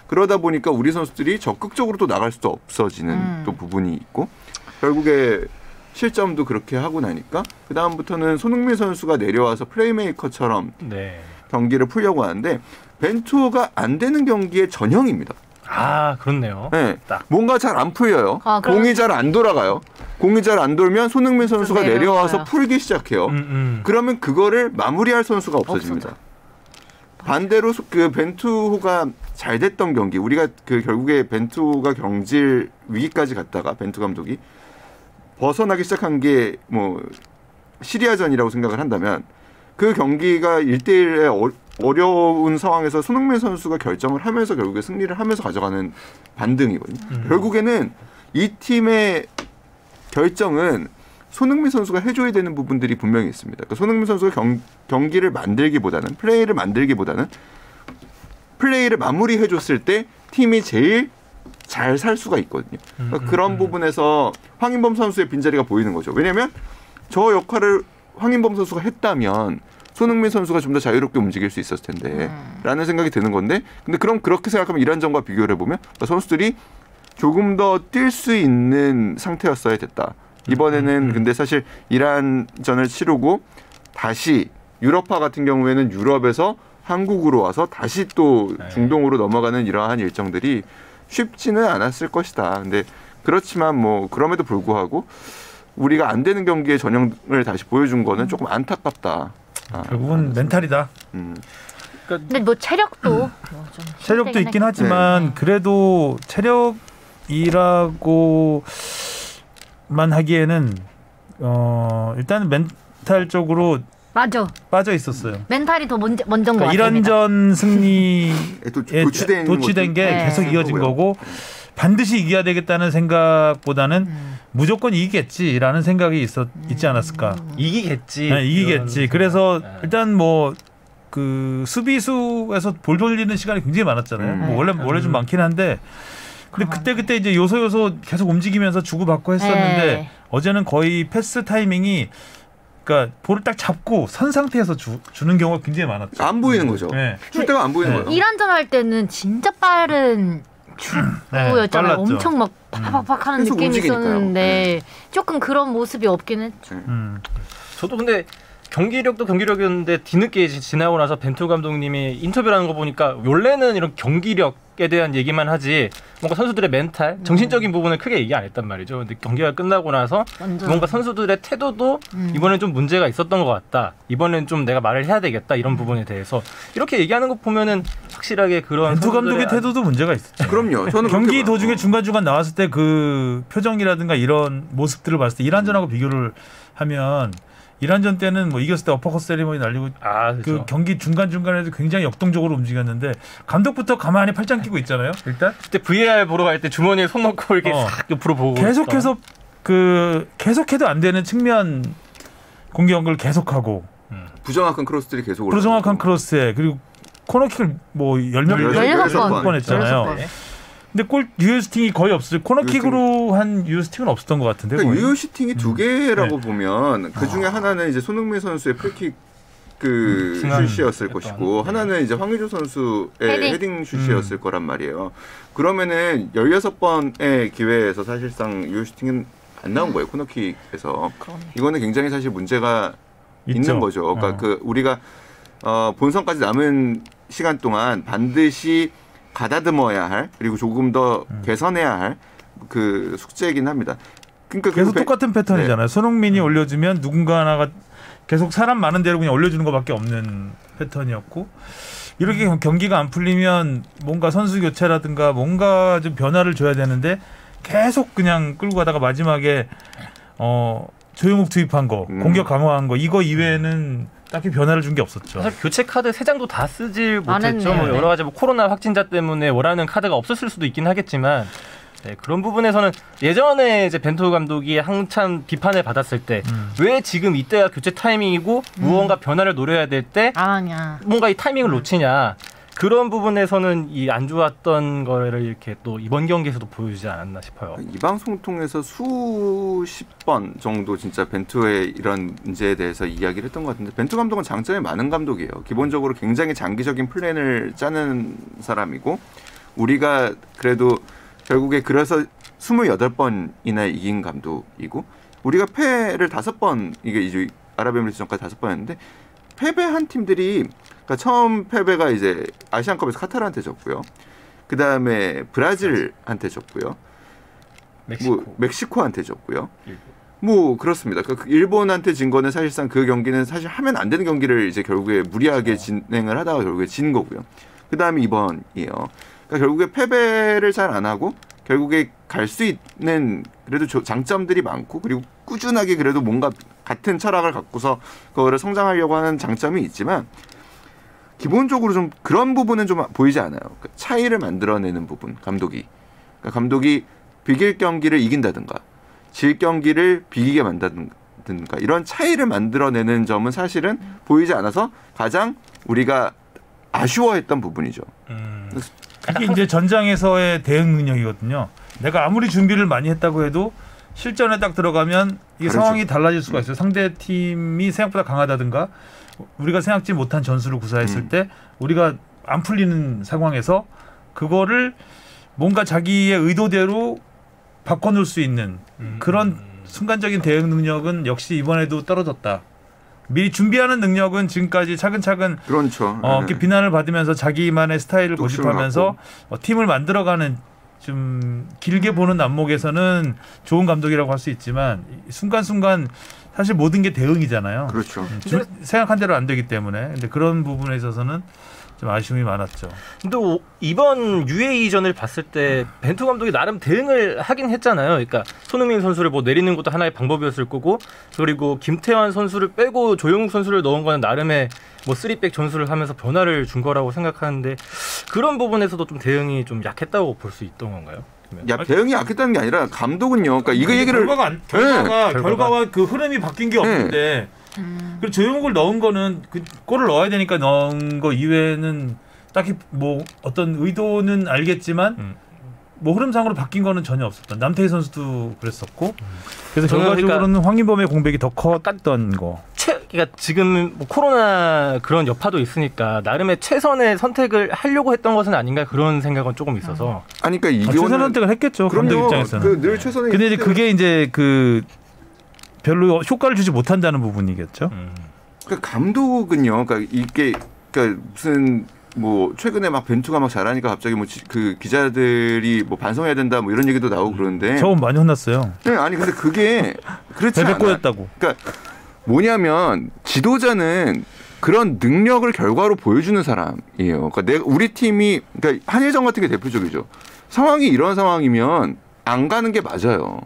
그러다 보니까 우리 선수들이 적극적으로 또 나갈 수도 없어지는 또 부분이 있고 결국에 실점도 그렇게 하고 나니까 그 다음부터는 손흥민 선수가 내려와서 플레이메이커처럼 경기를 풀려고 하는데 벤투가 안 되는 경기의 전형입니다. 그렇네요. 네, 뭔가 잘 안 풀려요. 공이 잘 안 돌아가요. 공이 잘 안 돌면 손흥민 선수가 내려와서 풀기 시작해요. 그러면 그거를 마무리할 선수가 없어집니다. 반대로 벤투호가 잘 됐던 경기, 우리가 결국에 벤투가 경질 위기까지 갔다가 벤투 감독이 벗어나기 시작한 게 시리아전이라고 생각을 한다면 그 경기가 1대1의 어려운 상황에서 손흥민 선수가 결정을 하면서 결국에 승리를 하면서 가져가는 반등이거든요. 결국에는 이 팀의 결정은 손흥민 선수가 해줘야 되는 부분들이 분명히 있습니다. 그러니까 손흥민 선수가 경기를 만들기보다는 플레이를 만들기보다는 플레이를 마무리해줬을 때 팀이 제일 잘 살 수가 있거든요. 그러니까 그런 부분에서 황인범 선수의 빈자리가 보이는 거죠. 왜냐하면 저 역할을 황인범 선수가 했다면 손흥민 선수가 좀 더 자유롭게 움직일 수 있었을 텐데 라는 생각이 드는 건데, 근데 그럼 그렇게 생각하면 이란전과 비교를 해보면 선수들이 조금 더 뛸 수 있는 상태였어야 됐다. 이번에는 근데 사실 이란전을 치르고 다시 유럽파 같은 경우에는 유럽에서 한국으로 와서 다시 또 중동으로 넘어가는 이러한 일정들이 쉽지는 않았을 것이다. 근데 그렇지만 뭐 그럼에도 불구하고 우리가 안 되는 경기의 전형을 다시 보여준 거는 조금 안타깝다. 결국은 멘탈이다. 근데 뭐 체력도 뭐 좀 체력도 있긴 했- 하지만 그래도 체력이라고만 하기에는 일단 멘탈적으로 맞아. 빠져 있었어요. 멘탈이 더 먼저인 것 그러니까 같습니다. 이런전 승리에 도취된 게 네. 계속 이어진 거고 반드시 이겨야 되겠다는 생각보다는 무조건 이기겠지라는 생각이 있지 않았을까. 이기겠지. 네, 이기겠지. 이런 그래서 생각. 일단 뭐 그 수비수에서 볼 돌리는 시간이 굉장히 많았잖아요. 뭐 원래 좀 많긴 한데 근데 그때 이제 요소 계속 움직이면서 주고받고 했었는데 네. 어제는 거의 패스 타이밍이 그러니까 볼을 딱 잡고 선 상태에서 주는 경우가 굉장히 많았죠. 안 보이는 거죠. 네. 줄 때가 안 보이는 네. 거예요. 이란전 할 때는 진짜 빠른 축구였잖아요. 빨랐죠. 엄청 막 팍팍팍 하는 계속 느낌이 움직이니까요. 있었는데 조금 그런 모습이 없긴 했죠. 저도 근데 경기력이었는데 뒤늦게 지나고 나서 벤투 감독님이 인터뷰를 하는 거 보니까 원래는 이런 경기력에 대한 얘기만 하지 뭔가 선수들의 멘탈, 정신적인 부분을 크게 얘기 안 했단 말이죠. 근데 경기가 끝나고 나서 완전. 뭔가 선수들의 태도도 이번엔 좀 문제가 있었던 것 같다. 이번엔 좀 내가 말을 해야 되겠다. 이런 부분에 대해서 이렇게 얘기하는 거 보면은 확실하게 그런 벤투 감독의 선수들의 태도도 문제가 있었죠. 그럼요. 저는 경기 그렇게 봐요. 도중에 중간중간 나왔을 때 그 표정이라든가 이런 모습들을 봤을 때 이란전하고 비교를 하면 이란전 때는 뭐 이겼을 때 어퍼컷 세리머니 날리고 그 그렇죠. 경기 중간중간에도 굉장히 역동적으로 움직였는데 감독부터 가만히 팔짱 끼고 있잖아요. 일단 그때 VAR 보러 갈 때 주머니에 손 넣고 이렇게 어. 싹 옆으로 보고 계속해서 계속해도 안 되는 측면 공격을 계속하고 부정확한 크로스들이 계속 불정확한 크로스에 그리고 코너킥을 뭐 10명 16번. 뻔했잖아요. 16번. 근데 골 유효스팅이 거의 없어요. 코너킥으로 한 유효스팅은 없었던 것 같은데. 그러니까 거의. 유효시팅이 두 개라고 보면 그 중에 하나는 이제 손흥민 선수의 프리킥 그 중앙 슛이었을 했던. 것이고 하나는 이제 황의조 선수의 헤딩 슛이었을 거란 말이에요. 그러면은 16번의 기회에서 사실상 유효시팅은 안 나온 거예요. 코너킥에서. 이거는 굉장히 사실 문제가 있죠. 있는 거죠. 그러니까 그 우리가 본선까지 남은 시간 동안 반드시 가다듬어야 할 그리고 조금 더 개선해야 할 그 숙제이긴 합니다. 그러니까 계속 똑같은 패턴이잖아요. 손흥민이 올려주면 누군가 하나가 계속 사람 많은 데로 그냥 올려주는 것밖에 없는 패턴이었고 이렇게 경기가 안 풀리면 뭔가 선수 교체라든가 뭔가 좀 변화를 줘야 되는데 계속 그냥 끌고 가다가 마지막에 조용욱 투입한 거, 공격 강화한 거 이거 이외에는 딱히 변화를 준 게 없었죠. 사실 교체 카드 3장도 다 쓰질 안 못했죠. 했네요. 뭐 여러 가지 뭐 코로나 확진자 때문에 원하는 카드가 없었을 수도 있긴 하겠지만 네, 그런 부분에서는 예전에 이제 벤투 감독이 한참 비판을 받았을 때 왜 지금 이때가 교체 타이밍이고 무언가 변화를 노려야 될 때 아니야. 뭔가 이 타이밍을 놓치냐 그런 부분에서는 이 안 좋았던 거를 이렇게 또 이번 경기에서도 보여주지 않았나 싶어요. 이 방송 통해서 수십 번 정도 진짜 벤투의 이런 문제에 대해서 이야기를 했던 것 같은데 벤투 감독은 장점이 많은 감독이에요. 기본적으로 굉장히 장기적인 플랜을 짜는 사람이고 우리가 그래도 결국에 그래서 28번이나 이긴 감독이고 우리가 패를 5번 이게 이제 아랍에미리트전까지 5번 했는데 패배한 팀들이 그러니까 처음 패배가 이제 아시안컵에서 카타르한테 졌고요. 그 다음에 브라질한테 졌고요. 뭐 멕시코한테 졌고요. 뭐 그렇습니다. 그 일본한테 진 거는 사실상 그 경기는 사실 하면 안 되는 경기를 이제 결국에 무리하게 진행을 하다가 결국에 진 거고요. 그 다음에 이번이에요. 그러니까 결국에 패배를 잘 안 하고 결국에 갈 수 있는 그래도 장점들이 많고 그리고 꾸준하게 그래도 뭔가 같은 철학을 갖고서 그거를 성장하려고 하는 장점이 있지만 기본적으로 좀 그런 부분은 좀 보이지 않아요. 그러니까 차이를 만들어내는 부분 감독이. 그러니까 감독이 비길 경기를 이긴다든가 질 경기를 비기게 만든다든가 이런 차이를 만들어내는 점은 사실은 보이지 않아서 가장 우리가 아쉬워했던 부분이죠. 이게 이제 전장에서의 대응 능력이거든요. 내가 아무리 준비를 많이 했다고 해도 실전에 딱 들어가면 이 다르죠. 상황이 달라질 수가 있어요. 상대 팀이 생각보다 강하다든가 우리가 생각지 못한 전술을 구사했을 때 우리가 안 풀리는 상황에서 그거를 뭔가 자기의 의도대로 바꿔놓을 수 있는 그런 순간적인 대응 능력은 역시 이번에도 떨어졌다. 미리 준비하는 능력은 지금까지 차근차근 그렇죠. 이렇게 비난을 받으면서 자기만의 스타일을 뚝심을 고집하면서 팀을 만들어가는 좀 길게 보는 안목에서는 좋은 감독이라고 할 수 있지만 순간순간 사실 모든 게 대응이잖아요. 그렇죠. 생각한 대로 안 되기 때문에. 근데 그런 부분에 있어서는 좀 아쉬움이 많았죠. 근데 이번 UAE전을 봤을 때 벤투 감독이 나름 대응을 하긴 했잖아요. 그러니까 손흥민 선수를 뭐 내리는 것도 하나의 방법이었을 거고, 그리고 김태환 선수를 빼고 조영욱 선수를 넣은 거는 나름의 뭐 3백 전술을 하면서 변화를 준 거라고 생각하는데 그런 부분에서도 좀 대응이 좀 약했다고 볼 수 있던 건가요? 야, 대응이 약했다는 게 아니라 감독은요. 그러니까 이거 얘기를 결과와 그 흐름이 바뀐 게 없는데 그리고 조용욱을 넣은 거는 그 골을 넣어야 되니까 넣은 거 이외에는 딱히 뭐 어떤 의도는 알겠지만 뭐 흐름상으로 바뀐 거는 전혀 없었던. 남태희 선수도 그랬었고 그래서 결과적으로는 그러니까 황인범의 공백이 더 컸던 거. 그러니까 지금 뭐 코로나 그런 여파도 있으니까 나름의 최선의 선택을 하려고 했던 것은 아닌가 그런 생각은 조금 있어서. 아니 그러니까 이거는 최선 선택을 했겠죠. 감독 입장에서는. 늘 최선의. 근데 이제 그게 이제 그 별로 효과를 주지 못한다는 부분이겠죠. 그러니까 감독은요. 그러니까 이게 그러니까 무슨 뭐 최근에 막 벤투가 막 잘하니까 갑자기 뭐 그 기자들이 뭐 반성해야 된다 뭐 이런 얘기도 나오고 그러는데. 저건 많이 혼났어요. 네, 아니 근데 그게 그렇지 않아요. 베베꼬였다고. 그러니까 뭐냐면 지도자는 그런 능력을 결과로 보여주는 사람이에요. 그러니까 우리 팀이 그러니까 한일전 같은 게 대표적이죠. 상황이 이런 상황이면 안 가는 게 맞아요.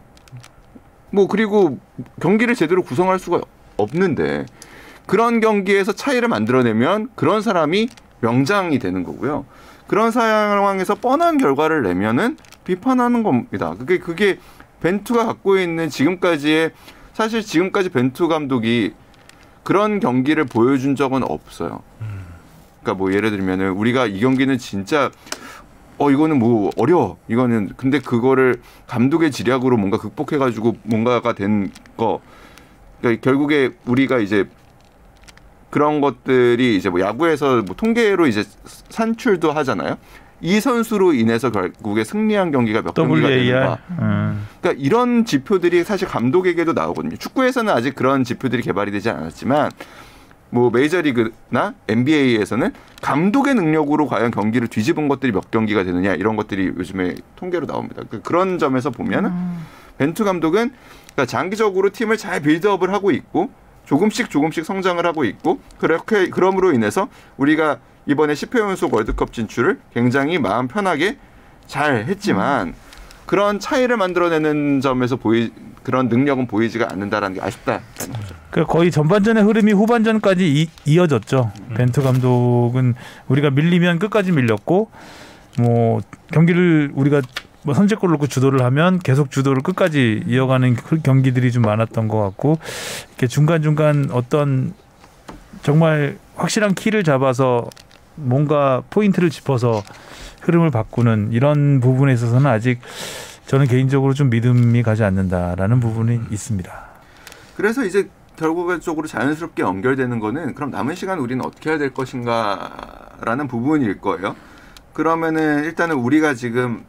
뭐 그리고 경기를 제대로 구성할 수가 없는데 그런 경기에서 차이를 만들어내면 그런 사람이 명장이 되는 거고요. 그런 상황에서 뻔한 결과를 내면은 비판하는 겁니다. 그게 벤투가 갖고 있는 지금까지의 사실 지금까지 벤투 감독이 그런 경기를 보여준 적은 없어요. 그러니까 뭐 예를 들면은 우리가 이 경기는 진짜 이거는 뭐 어려워. 이거는 근데 그거를 감독의 지략으로 뭔가 극복해가지고 뭔가가 된 거. 그러니까 결국에 우리가 이제 그런 것들이 이제 뭐 야구에서 뭐 통계로 이제 산출도 하잖아요. 이 선수로 인해서 결국에 승리한 경기가 몇 경기가 되는가. 그러니까 이런 지표들이 사실 감독에게도 나오거든요. 축구에서는 아직 그런 지표들이 개발이 되지 않았지만 뭐 메이저리그나 NBA에서는 감독의 능력으로 과연 경기를 뒤집은 것들이 몇 경기가 되느냐 이런 것들이 요즘에 통계로 나옵니다. 그런 점에서 보면 벤투 감독은 그러니까 장기적으로 팀을 잘 빌드업을 하고 있고 조금씩 성장을 하고 있고 그럼으로 인해서 우리가 이번에 10회 연속 월드컵 진출을 굉장히 마음 편하게 잘 했지만 그런 차이를 만들어내는 점에서 그런 능력은 보이지가 않는다라는 게 아쉽다라는 거죠. 그러니까 거의 전반전의 흐름이 후반전까지 이어졌죠. 벤투 감독은 우리가 밀리면 끝까지 밀렸고 뭐 경기를 우리가 뭐 선제골을 넣고 주도를 하면 계속 주도를 끝까지 이어가는 경기들이 좀 많았던 것 같고 이렇게 중간중간 어떤 정말 확실한 키를 잡아서 뭔가 포인트를 짚어서 흐름을 바꾸는 이런 부분에 있어서는 아직 저는 개인적으로 좀 믿음이 가지 않는다라는 부분이 있습니다. 그래서 이제 결과적으로 자연스럽게 연결되는 거는 그럼 남은 시간 우리는 어떻게 해야 될 것인가라는 부분일 거예요. 그러면은 일단은 우리가 지금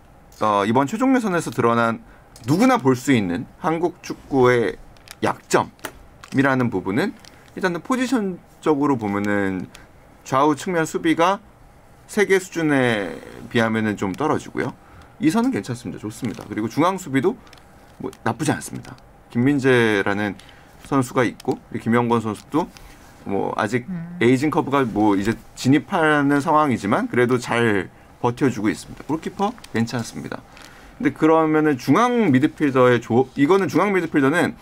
이번 최종 예선에서 드러난 누구나 볼 수 있는 한국 축구의 약점이라는 부분은 일단은 포지션적으로 보면은 좌우 측면 수비가 세계 수준에 비하면은 좀 떨어지고요. 이선은 괜찮습니다. 좋습니다. 그리고 중앙 수비도 뭐 나쁘지 않습니다. 김민재라는 선수가 있고 김영권 선수도 뭐 아직 에이징 커브가 뭐 이제 진입하는 상황이지만 그래도 잘 버텨주고 있습니다. 골키퍼 괜찮습니다. 근데 그러면은 중앙 미드필더의 이거는 중앙 미드필더는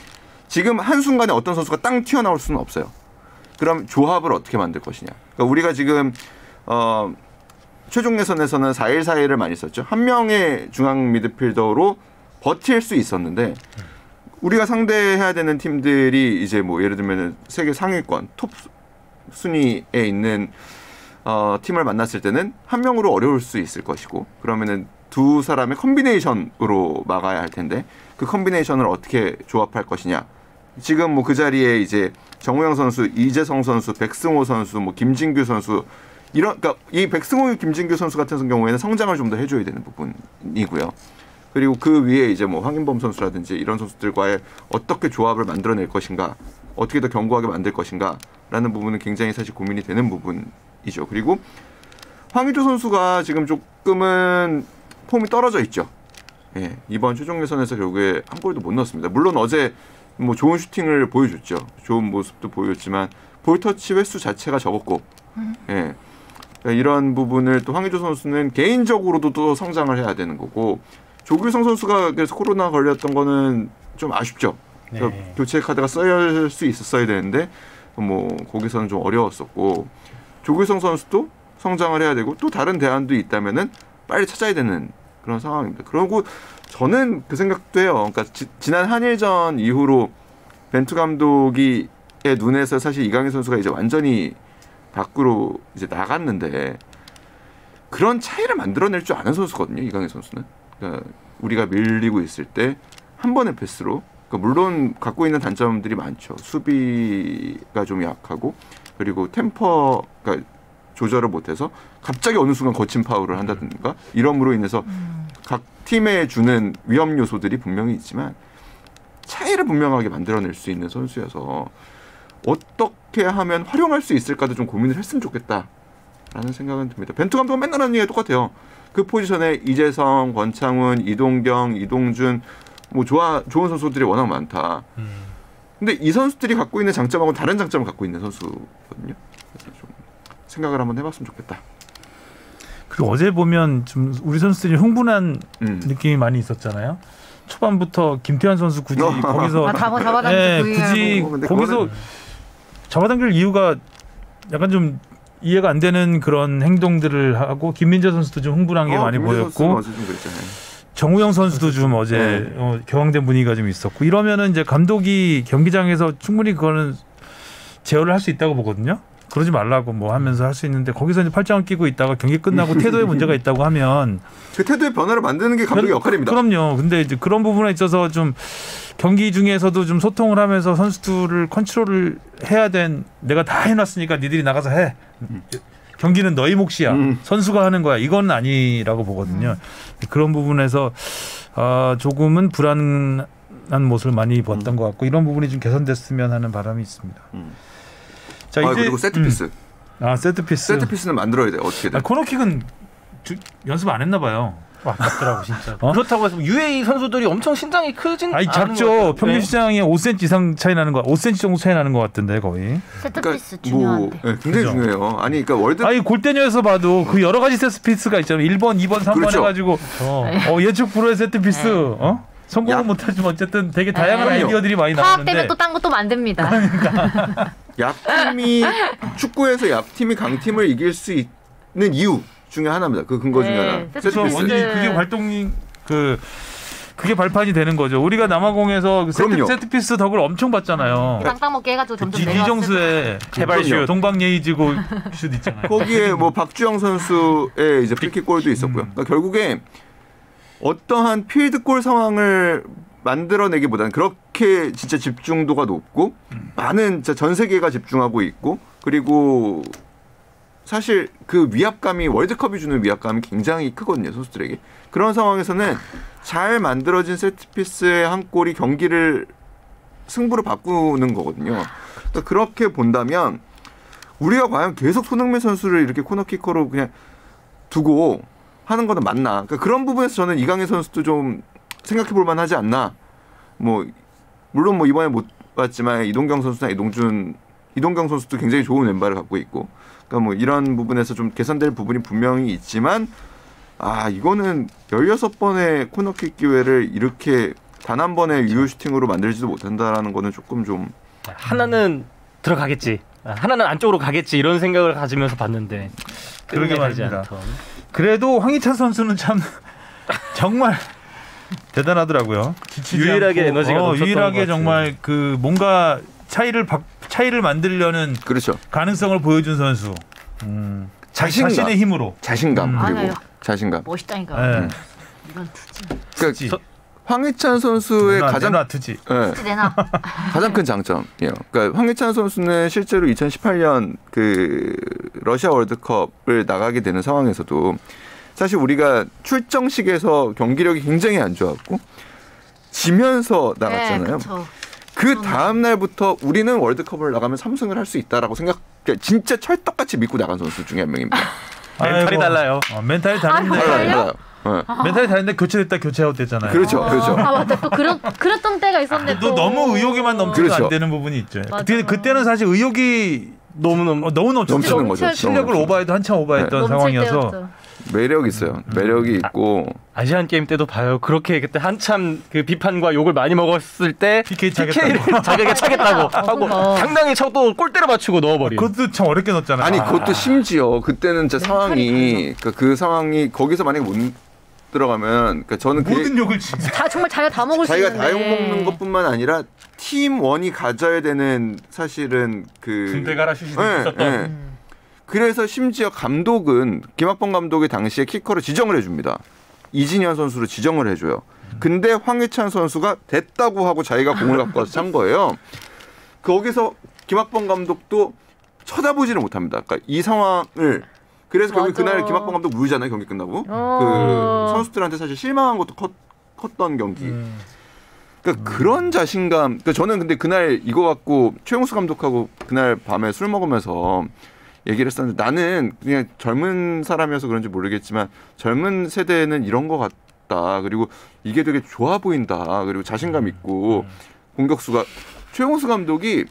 지금 한순간에 어떤 선수가 땅 튀어나올 수는 없어요. 그럼 조합을 어떻게 만들 것이냐. 그러니까 우리가 지금 최종 예선에서는 4-1-4-1을 많이 썼죠. 한 명의 중앙 미드필더로 버틸 수 있었는데 우리가 상대해야 되는 팀들이 이제 뭐 예를 들면 세계 상위권 톱 순위에 있는 팀을 만났을 때는 한 명으로 어려울 수 있을 것이고 그러면은 두 사람의 컨비네이션으로 막아야 할 텐데 그 컨비네이션을 어떻게 조합할 것이냐. 지금 뭐 그 자리에 이제 정우영 선수, 이재성 선수, 백승호 선수, 뭐 김진규 선수 그러니까 이 백승호, 김진규 선수 같은 경우에는 성장을 좀 더 해줘야 되는 부분이고요. 그리고 그 위에 이제 뭐 황인범 선수라든지 이런 선수들과의 어떻게 조합을 만들어낼 것인가, 어떻게 더 견고하게 만들 것인가라는 부분은 굉장히 사실 고민이 되는 부분이죠. 그리고 황의조 선수가 지금 조금은 폼이 떨어져 있죠. 예, 이번 최종 예선에서 결국에 한 골도 못 넣었습니다. 물론 어제 뭐 좋은 슈팅을 보여줬죠. 좋은 모습도 보여줬지만 볼터치 횟수 자체가 적었고, 예, 그러니까 이런 부분을 또 황의조 선수는 개인적으로도 또 성장을 해야 되는 거고. 조규성 선수가 그래서 코로나 걸렸던 거는 좀 아쉽죠. 네. 교체 카드가 써야 수 있었어야 되는데 뭐 거기서는 좀 어려웠었고 조규성 선수도 성장을 해야 되고 또 다른 대안도 있다면은 빨리 찾아야 되는 그런 상황입니다. 그리고 저는 그 생각도 해요. 그러니까 지난 한일전 이후로 벤투 감독의 눈에서 사실 이강인 선수가 이제 완전히 밖으로 이제 나갔는데 그런 차이를 만들어낼 줄 아는 선수거든요. 이강인 선수는. 그러니까 우리가 밀리고 있을 때 한 번의 패스로 그러니까 물론 갖고 있는 단점들이 많죠. 수비가 좀 약하고 그리고 템포가 조절을 못해서 갑자기 어느 순간 거친 파울을 한다든가 이러므로 인해서 각 팀에 주는 위험 요소들이 분명히 있지만 차이를 분명하게 만들어낼 수 있는 선수여서 어떻게 하면 활용할 수 있을까도 좀 고민을 했으면 좋겠다라는 생각은 듭니다. 벤투 감독은 맨날 하는 얘기가 똑같아요. 그 포지션에 이재성, 권창훈, 이동경, 이동준 뭐 좋은 선수들이 워낙 많다. 근데 이 선수들이 갖고 있는 장점하고 다른 장점을 갖고 있는 선수거든요. 그래서 좀 생각을 한번 해봤으면 좋겠다. 그리고 어제 보면 좀 우리 선수들이 흥분한 느낌이 많이 있었잖아요. 초반부터 김태환 선수 굳이 거기서 굳이 거기서 잡아당길 이유가 약간 좀 이해가 안 되는 그런 행동들을 하고 김민재 선수도 좀 흥분한 게 많이 보였고 정우영 선수도 좀 어제 격앙된 분위기가 좀 있었고 이러면은 이제 감독이 경기장에서 충분히 그거는 제어를 할 수 있다고 보거든요. 그러지 말라고 뭐 하면서 할 수 있는데 거기서 이제 팔짱을 끼고 있다가 경기 끝나고 태도에 문제가 있다고 하면 그 태도의 변화를 만드는 게 감독의 역할입니다. 그럼요. 근데 이제 그런 부분에 있어서 좀 경기 중에서도 좀 소통을 하면서 선수들을 컨트롤을 해야 된 내가 다 해놨으니까 니들이 나가서 해. 경기는 너희 몫이야. 선수가 하는 거야. 이건 아니라고 보거든요. 그런 부분에서 조금은 불안한 모습을 많이 봤던 것 같고 이런 부분이 좀 개선됐으면 하는 바람이 있습니다. 자, 이제 그리고 세트피스. 세트피스. 세트피스는 만들어야 돼. 어떻게든. 코너킥은 연습 안 했나 봐요. 아깝더라고 진짜. 그렇다고 해서 UAE 선수들이 엄청 신장이 크진 않은 작죠. 평균 신장이 5cm 이상 차이 나는 거, 5cm 정도 차이 나는 것 같은데 거의. 세트피스 그러니까 중요한데. 네, 굉장히 그죠? 중요해요. 아니 그러니까 골대녀에서 봐도 그 여러 가지 세트피스가 있잖아요. 1번, 2번, 3번 그렇죠. 해가지고 예측 프로의 세트피스 성공은 못하지만 어쨌든 되게 다양한 아이디어들이 많이 나오는데. 파악되면 또 딴 것도 만듭니다. 약팀이 축구에서 약팀이 강팀을 이길 수 있는 이유 중에 하나입니다. 그 근거 중에 하나. 그래서 완전히 그게 활동이 그게 발판이 되는 거죠. 우리가 남아공에서 세트피스 덕을 엄청 봤잖아요. 땅땅 먹게 해가지고 점점 내려왔을 이정수의 제발슛, 동방예의지고 슛 있잖아요. 거기에 뭐 박주영 선수의 이제 프리킥 골도 있었고요. 그러니까 결국에 어떠한 필드골 상황을 만들어내기보다는 그렇게 진짜 집중도가 높고 많은 진짜 전 세계가 집중하고 있고 그리고 사실 그 위압감이 월드컵이 주는 위압감이 굉장히 크거든요. 선수들에게. 그런 상황에서는 잘 만들어진 세트피스의 한 골이 경기를 승부로 바꾸는 거거든요. 그러니까 그렇게 본다면 우리가 과연 계속 손흥민 선수를 이렇게 코너키커로 그냥 두고 하는 거는 맞나. 그러니까 그런 부분에서 저는 이강인 선수도 좀 생각해 볼 만하지 않나. 뭐 물론 뭐 이번에 못 봤지만 이동경 선수나 이동경 선수도 굉장히 좋은 왼발을 갖고 있고 그러니까 뭐 이런 부분에서 좀 개선될 부분이 분명히 있지만 이거는 16번의 코너킥 기회를 이렇게 단 한 번의 유효 슈팅으로 만들지도 못한다라는 거는 조금 좀 하나는 들어가겠지. 하나는 안쪽으로 가겠지 이런 생각을 가지면서 봤는데 그러게 말입니다. 그래도 황희찬 선수는 참 정말 대단하더라고요. 유일하게 에너지가 넘쳤던 유일하게 것 정말 그 뭔가 차이를 만들려는 그렇죠. 가능성을 보여준 선수. 자신의 힘으로. 자신감 그리고 맞아요. 자신감. 멋있다니까. 네. 이건 투지. 그러니까 황희찬 선수의 가장 투지. 네, 투지 내놔. 가장 큰 장점이에요. 그러니까 황희찬 선수는 실제로 2018년 그 러시아 월드컵을 나가게 되는 상황에서도 사실 우리가 출정식에서 경기력이 굉장히 안 좋았고 지면서 나갔잖아요. 네, 그 다음 날부터 우리는 월드컵을 나가면 3승을 할 수 있다라고 진짜 찰떡같이 믿고 나간 선수 중에 한 명입니다. 멘탈이 달라요. 멘탈이 다른데. 달라요. 네. 멘탈이 다른데 교체됐다 교체아웃 됐잖아요. 그렇죠. 아 맞다. 또 그랬던 때가 있었는데. 또 너무 의욕에만 넘치면 그렇죠. 안 되는 부분이 있죠. 맞아요. 그때는 사실 의욕이 너무 넘쳤죠. 넘치는 거죠. 실력을 오버해도 한참 오버했던 상황이어서 매력 있어요. 매력이 있고 아시안 게임 때도 봐요. 그렇게 그때 한참 그 비판과 욕을 많이 먹었을 때 PK PK를 차겠다고. 자기가 차겠다고 하고 당당히 차고 골대로 맞추고 넣어버리고. 그것도 참 어렵게 넣었잖아요. 아니 그것도 심지어 그때는 진짜 상황이 그 상황이 거기서 만약에 못 들어가면 그러니까 저는 모든 욕을 진짜 다 정말 자기가 다 먹을 수 자기가 있는데. 다 욕먹는 것뿐만 아니라 팀원이 가져야 되는 사실은 그 군대 가라 슛이 네, 있었던. 네. 그래서 심지어 감독은 김학범 감독이 당시에 키커를 지정을 해줍니다. 이진현 선수로 지정을 해줘요. 근데 황희찬 선수가 됐다고 하고 자기가 공을 갖고 와서 찬 거예요. 거기서 김학범 감독도 쳐다보지를 못합니다. 그러니까 이 상황을 그래서 결국 맞아. 그날 김학범 감독 울잖아요. 경기 끝나고 그 선수들한테 사실 실망한 것도 컸던 경기. 그러니까 그런 자신감. 그러니까 저는 근데 그날 이거 갖고 최용수 감독하고 그날 밤에 술 먹으면서 얘기를 했었는데 나는 그냥 젊은 사람이어서 그런지 모르겠지만 젊은 세대는 이런 것 같다. 그리고 이게 되게 좋아 보인다. 그리고 자신감 있고 공격수가 최용수 감독이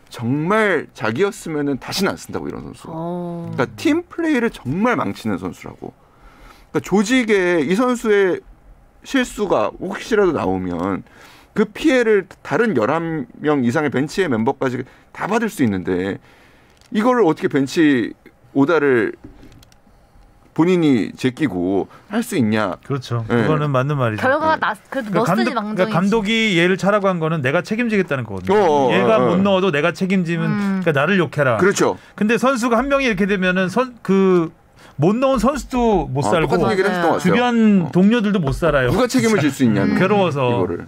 정말 자기였으면은 다시는 안 쓴다고 이런 선수. 그러니까 팀 플레이를 정말 망치는 선수라고. 그러니까 조직에 이 선수의 실수가 혹시라도 나오면 그 피해를 다른 11명 이상의 벤치의 멤버까지 다 받을 수 있는데 이거를 어떻게 벤치 오다를 본인이 제끼고 할 수 있냐. 그렇죠. 네. 그거는 맞는 말이죠. 결과가 그래도 넣었으니 망정이지. 그러니까 감독이 얘를 차라고 한 거는 내가 책임지겠다는 거거든요. 얘가 못 넣어도 내가 책임지면 그러니까 나를 욕해라. 그렇죠. 근데 선수가 한 명이 이렇게 되면은 못 넣은 선수도 못 살고 똑같은 얘기를 했던 것 같아요. 주변 동료들도 못 살아요. 누가 책임을 질 수 있냐는 괴로워서. 이거를.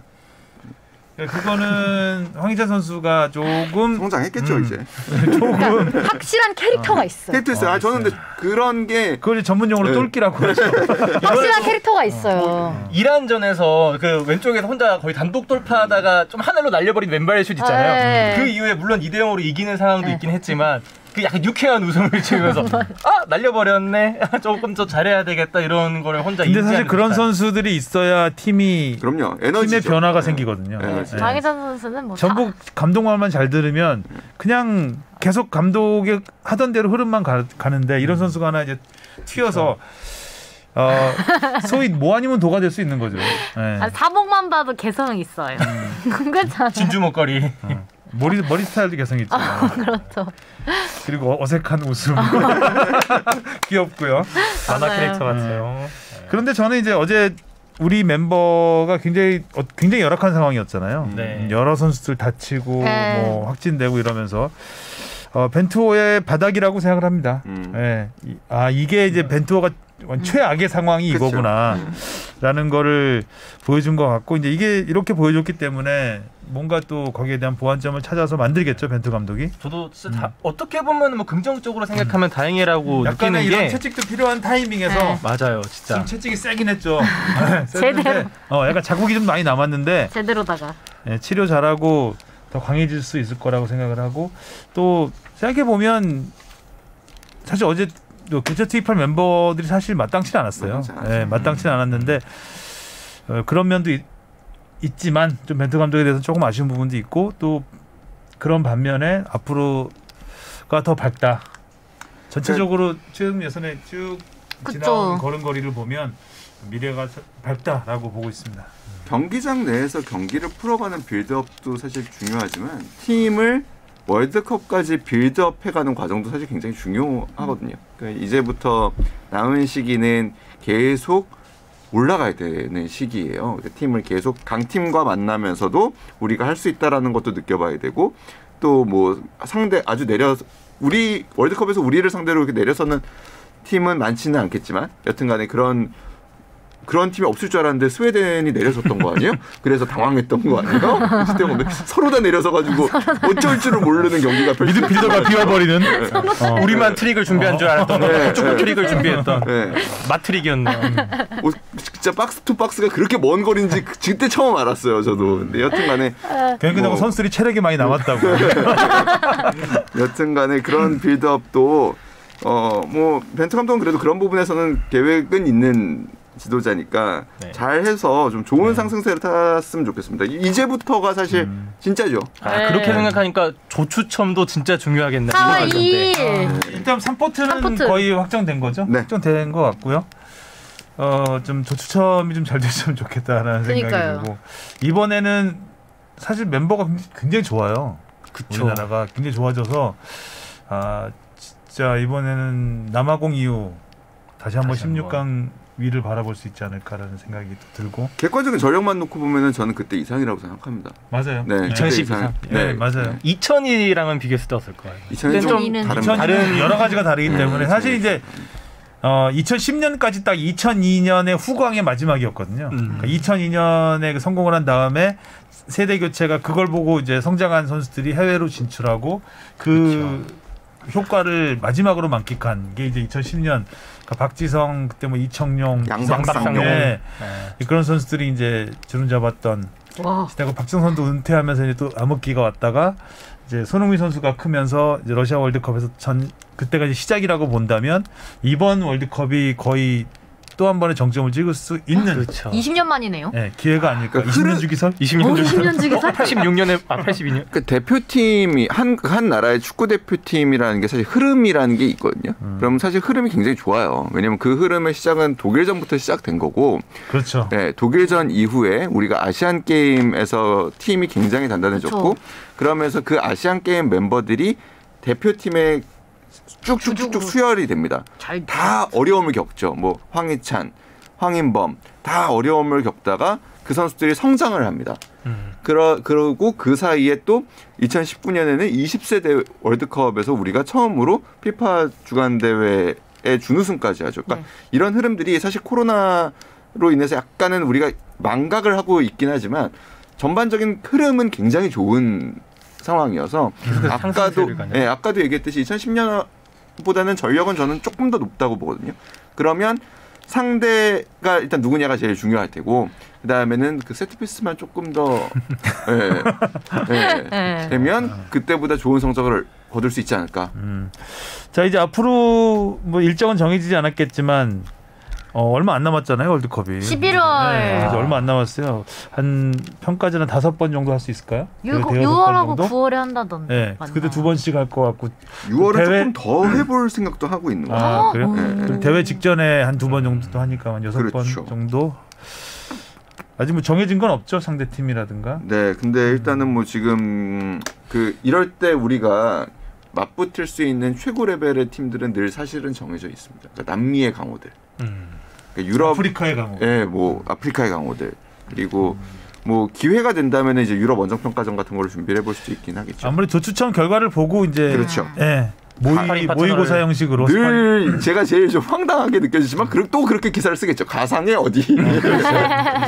그거는 황희찬 선수가 조금 성장했겠죠 이제. 그러니까 확실한 캐릭터가 있어요. 캐릭터 있어요. 저는 근데 그런 게 그걸 전문용어로 네. 똘끼라고 하죠. 확실한 캐릭터가 있어요. 이란전에서 그 왼쪽에서 혼자 거의 단독 돌파하다가 좀 하늘로 날려버린 왼발 슛 있잖아요. 네. 그 이후에 물론 2대0으로 이기는 상황도 있긴 했지만 그 약간 유쾌한 웃음을 지으면서 날려버렸네. 조금 더 잘해야 되겠다 이런 거를 혼자. 근데 사실 인지하는 그런 듯한. 선수들이 있어야 팀이 그럼요. 에너지죠. 팀의 변화가 네. 생기거든요. 에너지. 네. 장희찬 선수는 뭐 전부 감독 말만 잘 들으면 그냥 계속 감독이 하던 대로 흐름만 가는데 이런 선수가 하나 이제 튀어서 소위 뭐 아니면 도가 될 수 있는 거죠. 네. 사복만 봐도 개성 있어요. 괜찮아. 진주 목걸이. 머리 스타일도 개성 있죠. 그렇죠. 그리고 어색한 웃음. 귀엽고요. 만화 맞아요. 캐릭터 같아요. 그런데 저는 이제 어제 우리 멤버가 굉장히 열악한 상황이었잖아요. 네. 여러 선수들 다치고 네. 뭐 확진되고 이러면서 벤투호의 바닥이라고 생각을 합니다. 예. 이게 이제 벤투호가 최악의 상황이 그쵸. 이거구나라는 거를 보여준 것 같고 이제 이게 이렇게 보여줬기 때문에 뭔가 또 거기에 대한 보완점을 찾아서 만들겠죠 벤투 감독이. 저도 진짜 다 어떻게 보면 뭐 긍정적으로 생각하면 다행이라고 느끼는 약간의 이런 게 채찍도 필요한 타이밍에서 네. 맞아요, 진짜. 좀 채찍이 세긴 했죠. 제대로. 약간 자국이 좀 많이 남았는데 제대로다가. 치료 잘하고 더 강해질 수 있을 거라고 생각을 하고 또 생각해 보면 사실 어제 교체 투입할 멤버들이 사실 마땅치 않았어요. 마땅치 않았는데 그런 면도 있지만 좀 벤투 감독에 대해서 조금 아쉬운 부분도 있고 또 그런 반면에 앞으로가 더 밝다. 전체적으로 최근 예선에 쭉 지나온 걸음걸이를 보면 미래가 밝다라고 보고 있습니다. 경기장 내에서 경기를 풀어가는 빌드업도 사실 중요하지만 팀을 월드컵까지 빌드업해가는 과정도 사실 굉장히 중요하거든요. 그러니까 이제부터 남은 시기는 계속 올라가야 되는 시기예요. 그러니까 팀을 계속 강팀과 만나면서도 우리가 할 수 있다라는 것도 느껴봐야 되고 또 뭐 상대 아주 우리 월드컵에서 우리를 상대로 이렇게 내려서는 팀은 많지는 않겠지만 여튼간에 그런 팀이 없을 줄 알았는데 스웨덴이 내려섰던 거 아니에요? 그래서 당황했던 거 아니에요? 시대공백 서로 다 내려서가지고 어쩔 줄을 모르는 경기가 미드필더가 비워버리는 우리만 트릭을 준비한 줄 알았던 거 조금 트릭을 준비했던 네. 마트릭이었네요. 진짜 박스 투 박스가 그렇게 먼 거리인지 그때 처음 알았어요. 저도. 근데 여튼간에 경기하고 선수들이 체력이 많이 남았다고. 여튼간에 그런 빌드업도 뭐 벤투 감독은 그래도 그런 부분에서는 계획은 있는 지도자니까 네. 잘해서 좀 좋은 상승세를 탔으면 좋겠습니다. 이제부터가 사실 진짜죠. 네. 그렇게 생각하니까 조추첨도 진짜 중요하겠네. 4월 2일. 일단 3포트는 3포트. 거의 확정된 거죠? 네. 확정된 것 같고요. 좀 조추첨이 좀 잘 됐으면 좋겠다라는 생각이 그러니까요. 들고 이번에는 사실 멤버가 굉장히 좋아요. 그쵸. 우리나라가 굉장히 좋아져서 진짜 이번에는 남아공 이후 다시 한번 다시 한번. 16강 위를 바라볼 수 있지 않을까라는 생각이 들고. 객관적인 전력만 놓고 보면은 저는 그때 이상이라고 생각합니다. 맞아요. 네, 2010 그때 이상. 네, 맞아요. 2002랑은 비교했을 때 어떨 거예요? 2000은 좀 2002는 다른 2000은 여러 가지가 다르기 때문에 사실 이제 2010년까지 딱 2002년의 후광의 마지막이었거든요. 그러니까 2002년에 성공을 한 다음에 세대 교체가 그걸 보고 이제 성장한 선수들이 해외로 진출하고 그 효과를 마지막으로 만끽한 게 이제 2010년 그러니까 박지성 그때 뭐 이청용, 양박상용. 네. 그런 선수들이 이제 주름 잡았던 와. 시대고 박지성 선수도 은퇴하면서 이제 또 암흑기가 왔다가 이제 손흥민 선수가 크면서 이제 러시아 월드컵에서 그때가 이제 시작이라고 본다면 이번 월드컵이 거의 또 한 번의 정점을 찍을 수 있는 그렇죠. 20년 만이네요. 네, 기회가 아닐까. 그러니까 20년 주기설? 20년 20년 주기설? 86년에 82년. 그 대표팀이 한 나라의 축구 대표팀이라는 게 사실 흐름이라는 게 있거든요. 그럼 사실 흐름이 굉장히 좋아요. 왜냐하면 그 흐름의 시작은 독일전부터 시작된 거고, 그렇죠. 네, 독일전 이후에 우리가 아시안 게임에서 팀이 굉장히 단단해졌고, 그렇죠. 그러면서 그 아시안 게임 멤버들이 대표팀에 쭉쭉쭉쭉 수혈이 됩니다. 다 어려움을 겪죠. 뭐 황희찬, 황인범 다 어려움을 겪다가 그 선수들이 성장을 합니다. 그러고 그 사이에 또 2019년에는 20세 월드컵에서 우리가 처음으로 피파 주간 대회에 준우승까지 하죠. 그러니까 이런 흐름들이 사실 코로나로 인해서 약간은 우리가 망각을 하고 있긴 하지만 전반적인 흐름은 굉장히 좋은 상황이어서 아까도 얘기했듯이 2010년보다는 전력은 저는 조금 더 높다고 보거든요. 그러면 상대가 일단 누구냐가 제일 중요할 테고 그 다음에는 그 세트피스만 조금 더 되면 그때보다 좋은 성적을 거둘 수 있지 않을까. 자 이제 앞으로 뭐 일정은 정해지지 않았겠지만 얼마 안 남았잖아요 월드컵이. 11월. 네, 이제 얼마 안 남았어요. 한 평가전은 5번 정도 할 수 있을까요? 6월하고 9월에 한다던데. 네, 맞나? 그때 2번씩 할 것 같고. 6월은 대회- 조금 더 해볼 생각도 하고 있는 거예요. 아 그래요? 네. 대회 직전에 한 2번 정도 하니까 한 6번 그렇죠. 정도. 아직 뭐 정해진 건 없죠 상대 팀이라든가. 네, 근데 일단은 뭐 지금 이럴 때 우리가 맞붙을 수 있는 최고 레벨의 팀들은 늘 사실은 정해져 있습니다. 그러니까 남미의 강호들, 그러니까 유럽, 아프리카의 강호. 예, 뭐 아프리카의 강호들, 그리고 뭐 기회가 된다면 이제 유럽 원정 평가전 같은 걸 준비를 해볼 수도 있긴 하겠죠. 아무리 조추첨 결과를 보고 이제 그렇죠. 예, 모의고사 형식으로 늘 제가 제일 좀 황당하게 느껴지지만 또 그렇게 기사를 쓰겠죠. 가상의 어디.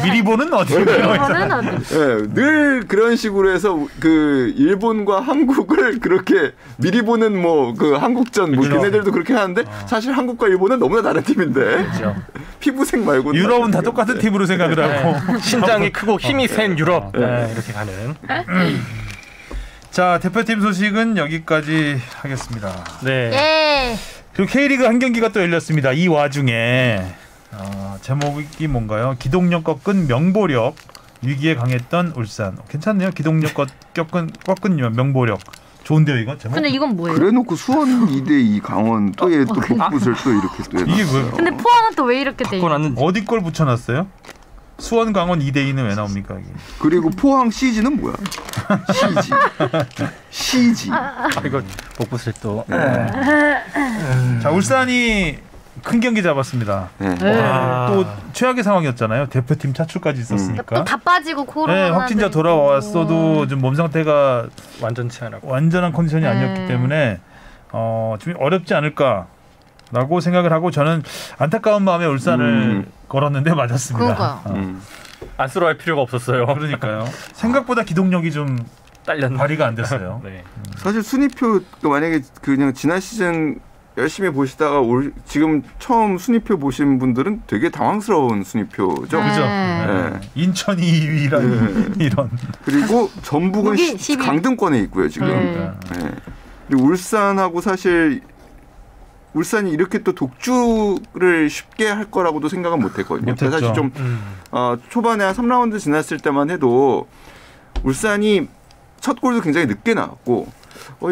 미리 보는 어디예요? 저는 어디? 네, 늘 그런 식으로 해서 그 일본과 한국을 그렇게 미리 보는 뭐 그 한국전 뭐 그렇죠. 걔네들도 그렇게 하는데 사실 한국과 일본은 너무나 다른 팀인데 그렇죠. 피부색 말고 유럽은 다 똑같은 팀으로 생각을 하고. 신장이 크고 힘이 센 유럽 이렇게 가는. 자 대표팀 소식은 여기까지 하겠습니다. 네. 예. 그리고 K리그 한 경기가 또 열렸습니다. 이 와중에 제목이 뭔가요? 기동력 꺾은 명보력 위기에 강했던 울산. 괜찮네요. 기동력 꺾은 명보력. 좋은데요 이거 제목? 근데 이건 뭐예요? 그래놓고 수원 2대2 강원 또 얘 또 복붙을 또 이렇게 또 이게 뭐예요? 근데 포항은 또 왜 이렇게 돼? 바꿔 놨는지. 어디 걸 붙여놨어요? 수원 강원 2대2는 왜 나옵니까 이게? 그리고 포항 CG는 뭐야? CG 이거 복붙을 또. 자 울산이 큰 경기 잡았습니다. 네. 또 최악의 상황이었잖아요. 대표팀 차출까지 있었으니까. 또 다 빠지고 코로나. 네, 확진자 돌아왔어도 좀 몸 상태가 완전치 않았고. 완전한 컨디션이 아니었기 네. 때문에 좀 어렵지 않을까라는 라고 생각을 하고 저는 안타까운 마음에 울산을 걸었는데 맞았습니다. 그러니까요. 안쓰러워할 필요가 없었어요. 그러니까요. 생각보다 기동력이 좀 딸렸나? 발휘가 안 됐어요. 네. 사실 순위표 만약에 그냥 지난 시즌 열심히 보시다가 지금 처음 순위표 보신 분들은 되게 당황스러운 순위표죠. 그죠? 네. 인천이 2위라는 이런. 그리고 전북은 여기 12위. 강등권에 있고요 지금. 네. 그리고 울산하고 사실 울산이 이렇게 또 독주를 쉽게 할 거라고도 생각은 못했거든요. 못했죠. 사실 좀 초반에 한 3라운드 지났을 때만 해도 울산이 첫 골도 굉장히 늦게 나왔고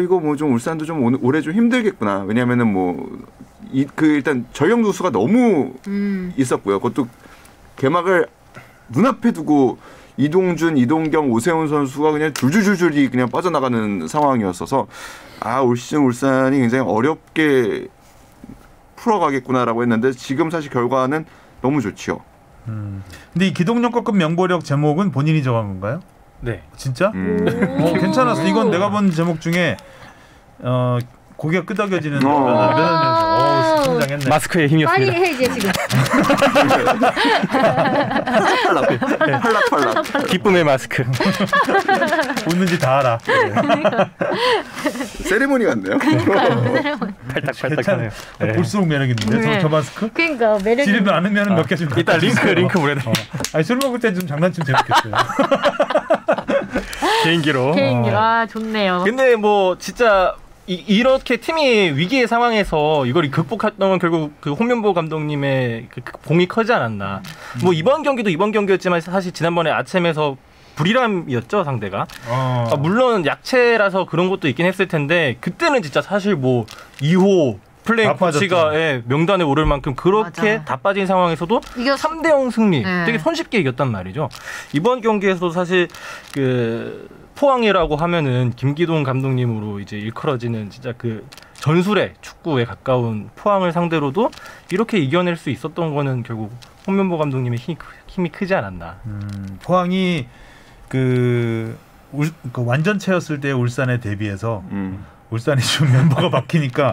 이거 뭐 좀 울산도 좀 올해 좀 힘들겠구나. 왜냐면은 일단 전력 누수가 너무 있었고요. 그것도 개막을 눈앞에 두고 이동준, 이동경, 오세훈 선수가 그냥 줄줄줄줄이 그냥 빠져나가는 상황이었어서 올 시즌 울산이 굉장히 어렵게 풀어가겠구나라고 했는데 지금 사실 결과는 너무 좋지요. 근데 이 기동력급급 명보력 제목은 본인이 정한 건가요? 네. 진짜? 괜찮았어. 이건 내가 본 제목 중에 고개가 끄덕여지는 성장했네. 마스크의 빨리 힘이었습니다. 해 이제 지금. 팔락팔락. 기쁨의 마스크. 웃는지 다 알아. 세리머니 같네요. 팔딱팔딱하네요. 네. 볼수록 매력 있는데 네. 저 마스크? 그러니까 매력. 지르면 않으면 몇 개 좀. 이따 링크 보내드릴게요. 아니 술 먹을 때 좀 장난좀 재밌겠어요. 개인기로. 개인기로 좋네요. 근데 뭐 진짜 이렇게 팀이 위기의 상황에서 이걸 극복했던 건 결국 그 홍명보 감독님의 그 공이 크지 않았나. 뭐 이번 경기도 이번 경기였지만 사실 지난번에 아챔에서 불이람이었죠 상대가. 물론 약체라서 그런 것도 있긴 했을 텐데 그때는 진짜 사실 뭐 2호 플레이 코치가 명단에 오를 만큼 그렇게 맞아. 다 빠진 상황에서도 3대0 승리 되게 손쉽게 이겼단 말이죠. 이번 경기에서도 사실 그 포항이라고 하면은 김기동 감독님으로 이제 일컬어지는 진짜 그 전술의 축구에 가까운 포항을 상대로도 이렇게 이겨낼 수 있었던 거는 결국 홍명보 감독님의 힘이 크지 않았나. 포항이 그 완전체였을 때 울산에 대비해서 울산이 좀 멤버가 바뀌니까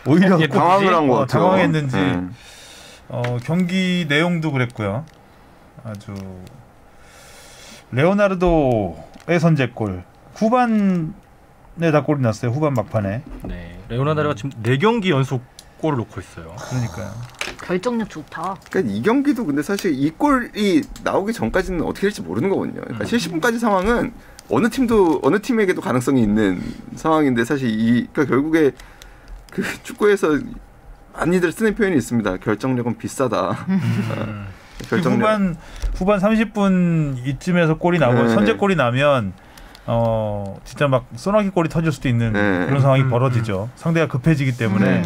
오히려 당황을 한 것 같아요. 당황했는지 경기 내용도 그랬고요. 아주 레오나르도의 선제골 후반에 다 골이 났어요. 후반 막판에. 네, 레오나르도가 지금 4경기 연속 골을 넣고 있어요. 그러니까요. 결정력 좋다. 그러니까 이 경기도 근데 사실 이 골이 나오기 전까지는 어떻게 될지 모르는 거거든요. 그러니까 70분까지 상황은 어느 팀에게도 가능성이 있는 상황인데 사실 그러니까 결국에 그 축구에서 많이들 쓰는 표현이 있습니다. 결정력은 비싸다. 후반 30분 이쯤에서 골이 나고 선제골이 나면 진짜 막 소나기 골이 터질 수도 있는 그런 상황이 벌어지죠. 상대가 급해지기 때문에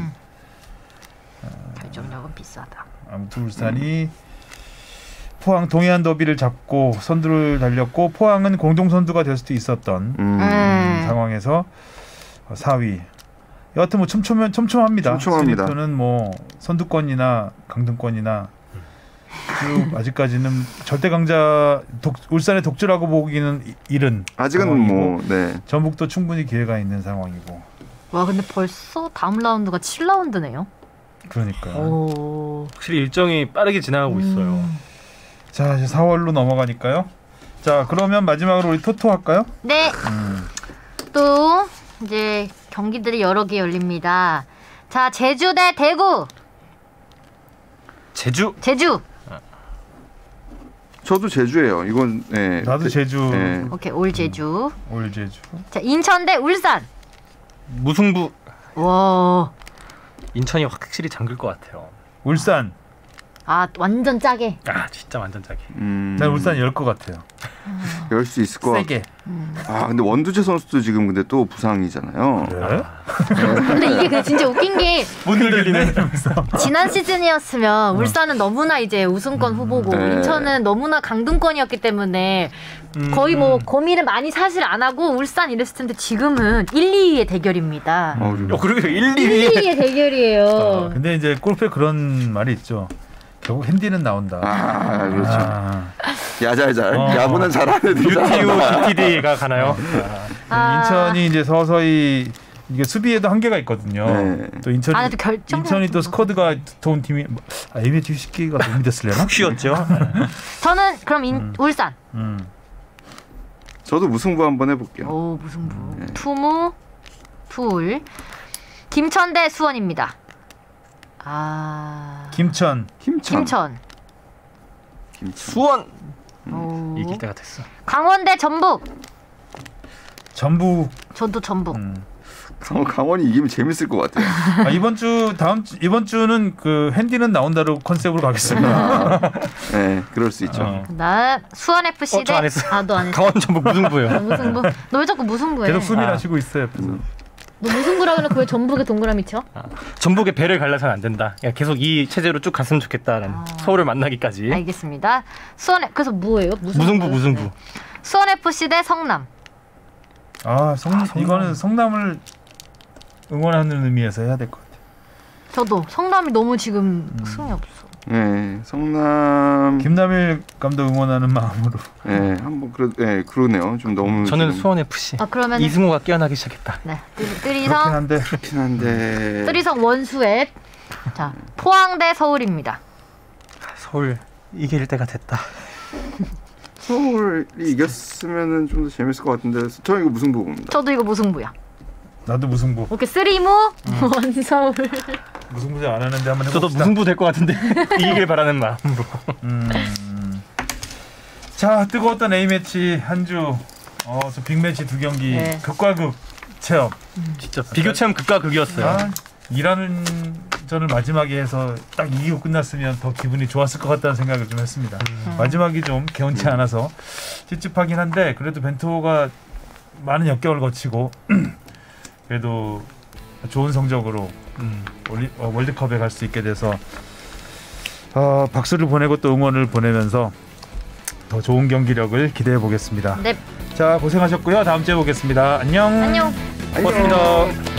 결정력은 비싸다. 아무튼 울산이 포항 동해안 더비를 잡고 선두를 달렸고 포항은 공동 선두가 될 수도 있었던 상황에서 4위. 여하튼 뭐 촘촘합니다. 순위표는 뭐 선두권이나 강등권이나 쭉 아직까지는 절대 강자 울산의 독주라고 보기는 이른 아직은 상황이고, 뭐 전북도 충분히 기회가 있는 상황이고. 와 근데 벌써 다음 라운드가 7라운드네요. 그러니까요. 확실히 일정이 빠르게 지나가고 있어요. 자 이제 4월로 넘어가니까요. 자 그러면 마지막으로 우리 토토 할까요? 네. 또 이제 경기들이 여러 개 열립니다. 자 제주 대 대구. 제주. 저도 제주예요. 이건 나도 제주. 오케이 올 제주. 올 제주. 자 인천 대 울산. 무승부. 와. 인천이 확실히 잠글 것 같아요. 울산. 완전 짜게. 진짜 완전 짜게. 난 울산 열 것 같아요. 열 수 있을 것 같아요. 근데 원두재 선수도 지금 근데 또 부상이잖아요. 그래? 근데 이게 진짜 웃긴 게 못 늘리네. 지난 시즌이었으면 울산은 너무나 이제 우승권 후보고 인천은 너무나 강등권이었기 때문에 거의 뭐 고민을 많이 사실 안 하고 울산 이랬을 텐데 지금은 1, 2위의 대결입니다. 그러게 1, 2위의 대결이에요. 근데 이제 골프에 그런 말이 있죠. 결국 핸디는 나온다. 그렇죠. 야잘잘. 야구는 잘하는 애들. UTU, DTD가 가나요? 인천이 이제 서서히 이게 수비에도 한계가 있거든요. 네. 또 인천이 아, 또 결정. 인천이 또 스쿼드가 좋은 팀이 ABT 쉽게가 도움이 됐으려나? 푹 쉬었죠. 저는 그럼 울산. 저도 무승부 한번 해볼게요. 오 무승부. 네. 투무 투울. 김천 대 수원입니다. 아 김천. 김천. 수원 오. 이길 때가 됐어. 강원 대 전북. 전북. 저도 전북. 강원이 이기면 재밌을 것 같아요. 이번 주는 그 핸디는 나온다로 컨셉으로 가겠습니다. 네, 그럴 수 있죠. 그다음 수원 FC 대. 저 안 했어. 아, 너 안 했어. 강원 전북 무승부예요. 무승부. 너 왜 자꾸 무승부해? 계속 수비를 하시고 있어요. 옆에서. 너 무승부라 그러면 왜 전북에 동그라미 쳐? 전북의 배를 갈라서는 안 된다. 야, 계속 이 체제로 쭉 갔으면 좋겠다는 서울을 만나기까지. 알겠습니다. 그래서 뭐예요? 무승부. 네. 수원 FC 대 성남. 성남. 이거는 성남을 응원하는 의미에서 해야 될 것 같아요. 저도 성남이 너무 지금 승이 없어. 네, 성남. 김남일 감독 응원하는 마음으로. 네, 한번 그러네요. 좀 너무. 저는 지금 수원 FC. 아 그러면 이승호가 깨어나기 시작했다. 네 그렇긴 뜨리성 한데. 그렇긴 한데. 뜨리성 원수앱. 자 포항 대 서울입니다. 서울 이길 때가 됐다. 서울이 이겼으면은 좀 더 재밌을 것 같은데 저는 이거 무승부 봅니다. 저도 이거 무승부야. 나도 무승부. 오케이 쓰리무 원서울. 무승부자 안 하는데 한번 해봅시다. 저도 무승부 될 것 같은데 이기길 바라는 마음으로. 자, 뜨거웠던 A매치 한 주. 저 빅매치 두 경기 네. 극과 극 체험. 진짜 비교 체험 극과 극이었어요. 일하는 전을 마지막에 해서 딱 이기고 끝났으면 더 기분이 좋았을 것 같다는 생각을 좀 했습니다. 마지막이 좀 개운치 않아서 찝찝하긴 한데 그래도 벤투호가 많은 역경을 거치고 그래도 좋은 성적으로 월드컵에 갈 수 있게 돼서 박수를 보내고 또 응원을 보내면서 더 좋은 경기력을 기대해 보겠습니다. 네. 자, 고생하셨고요. 다음 주에 보겠습니다. 안녕. 안녕. 고맙습니다.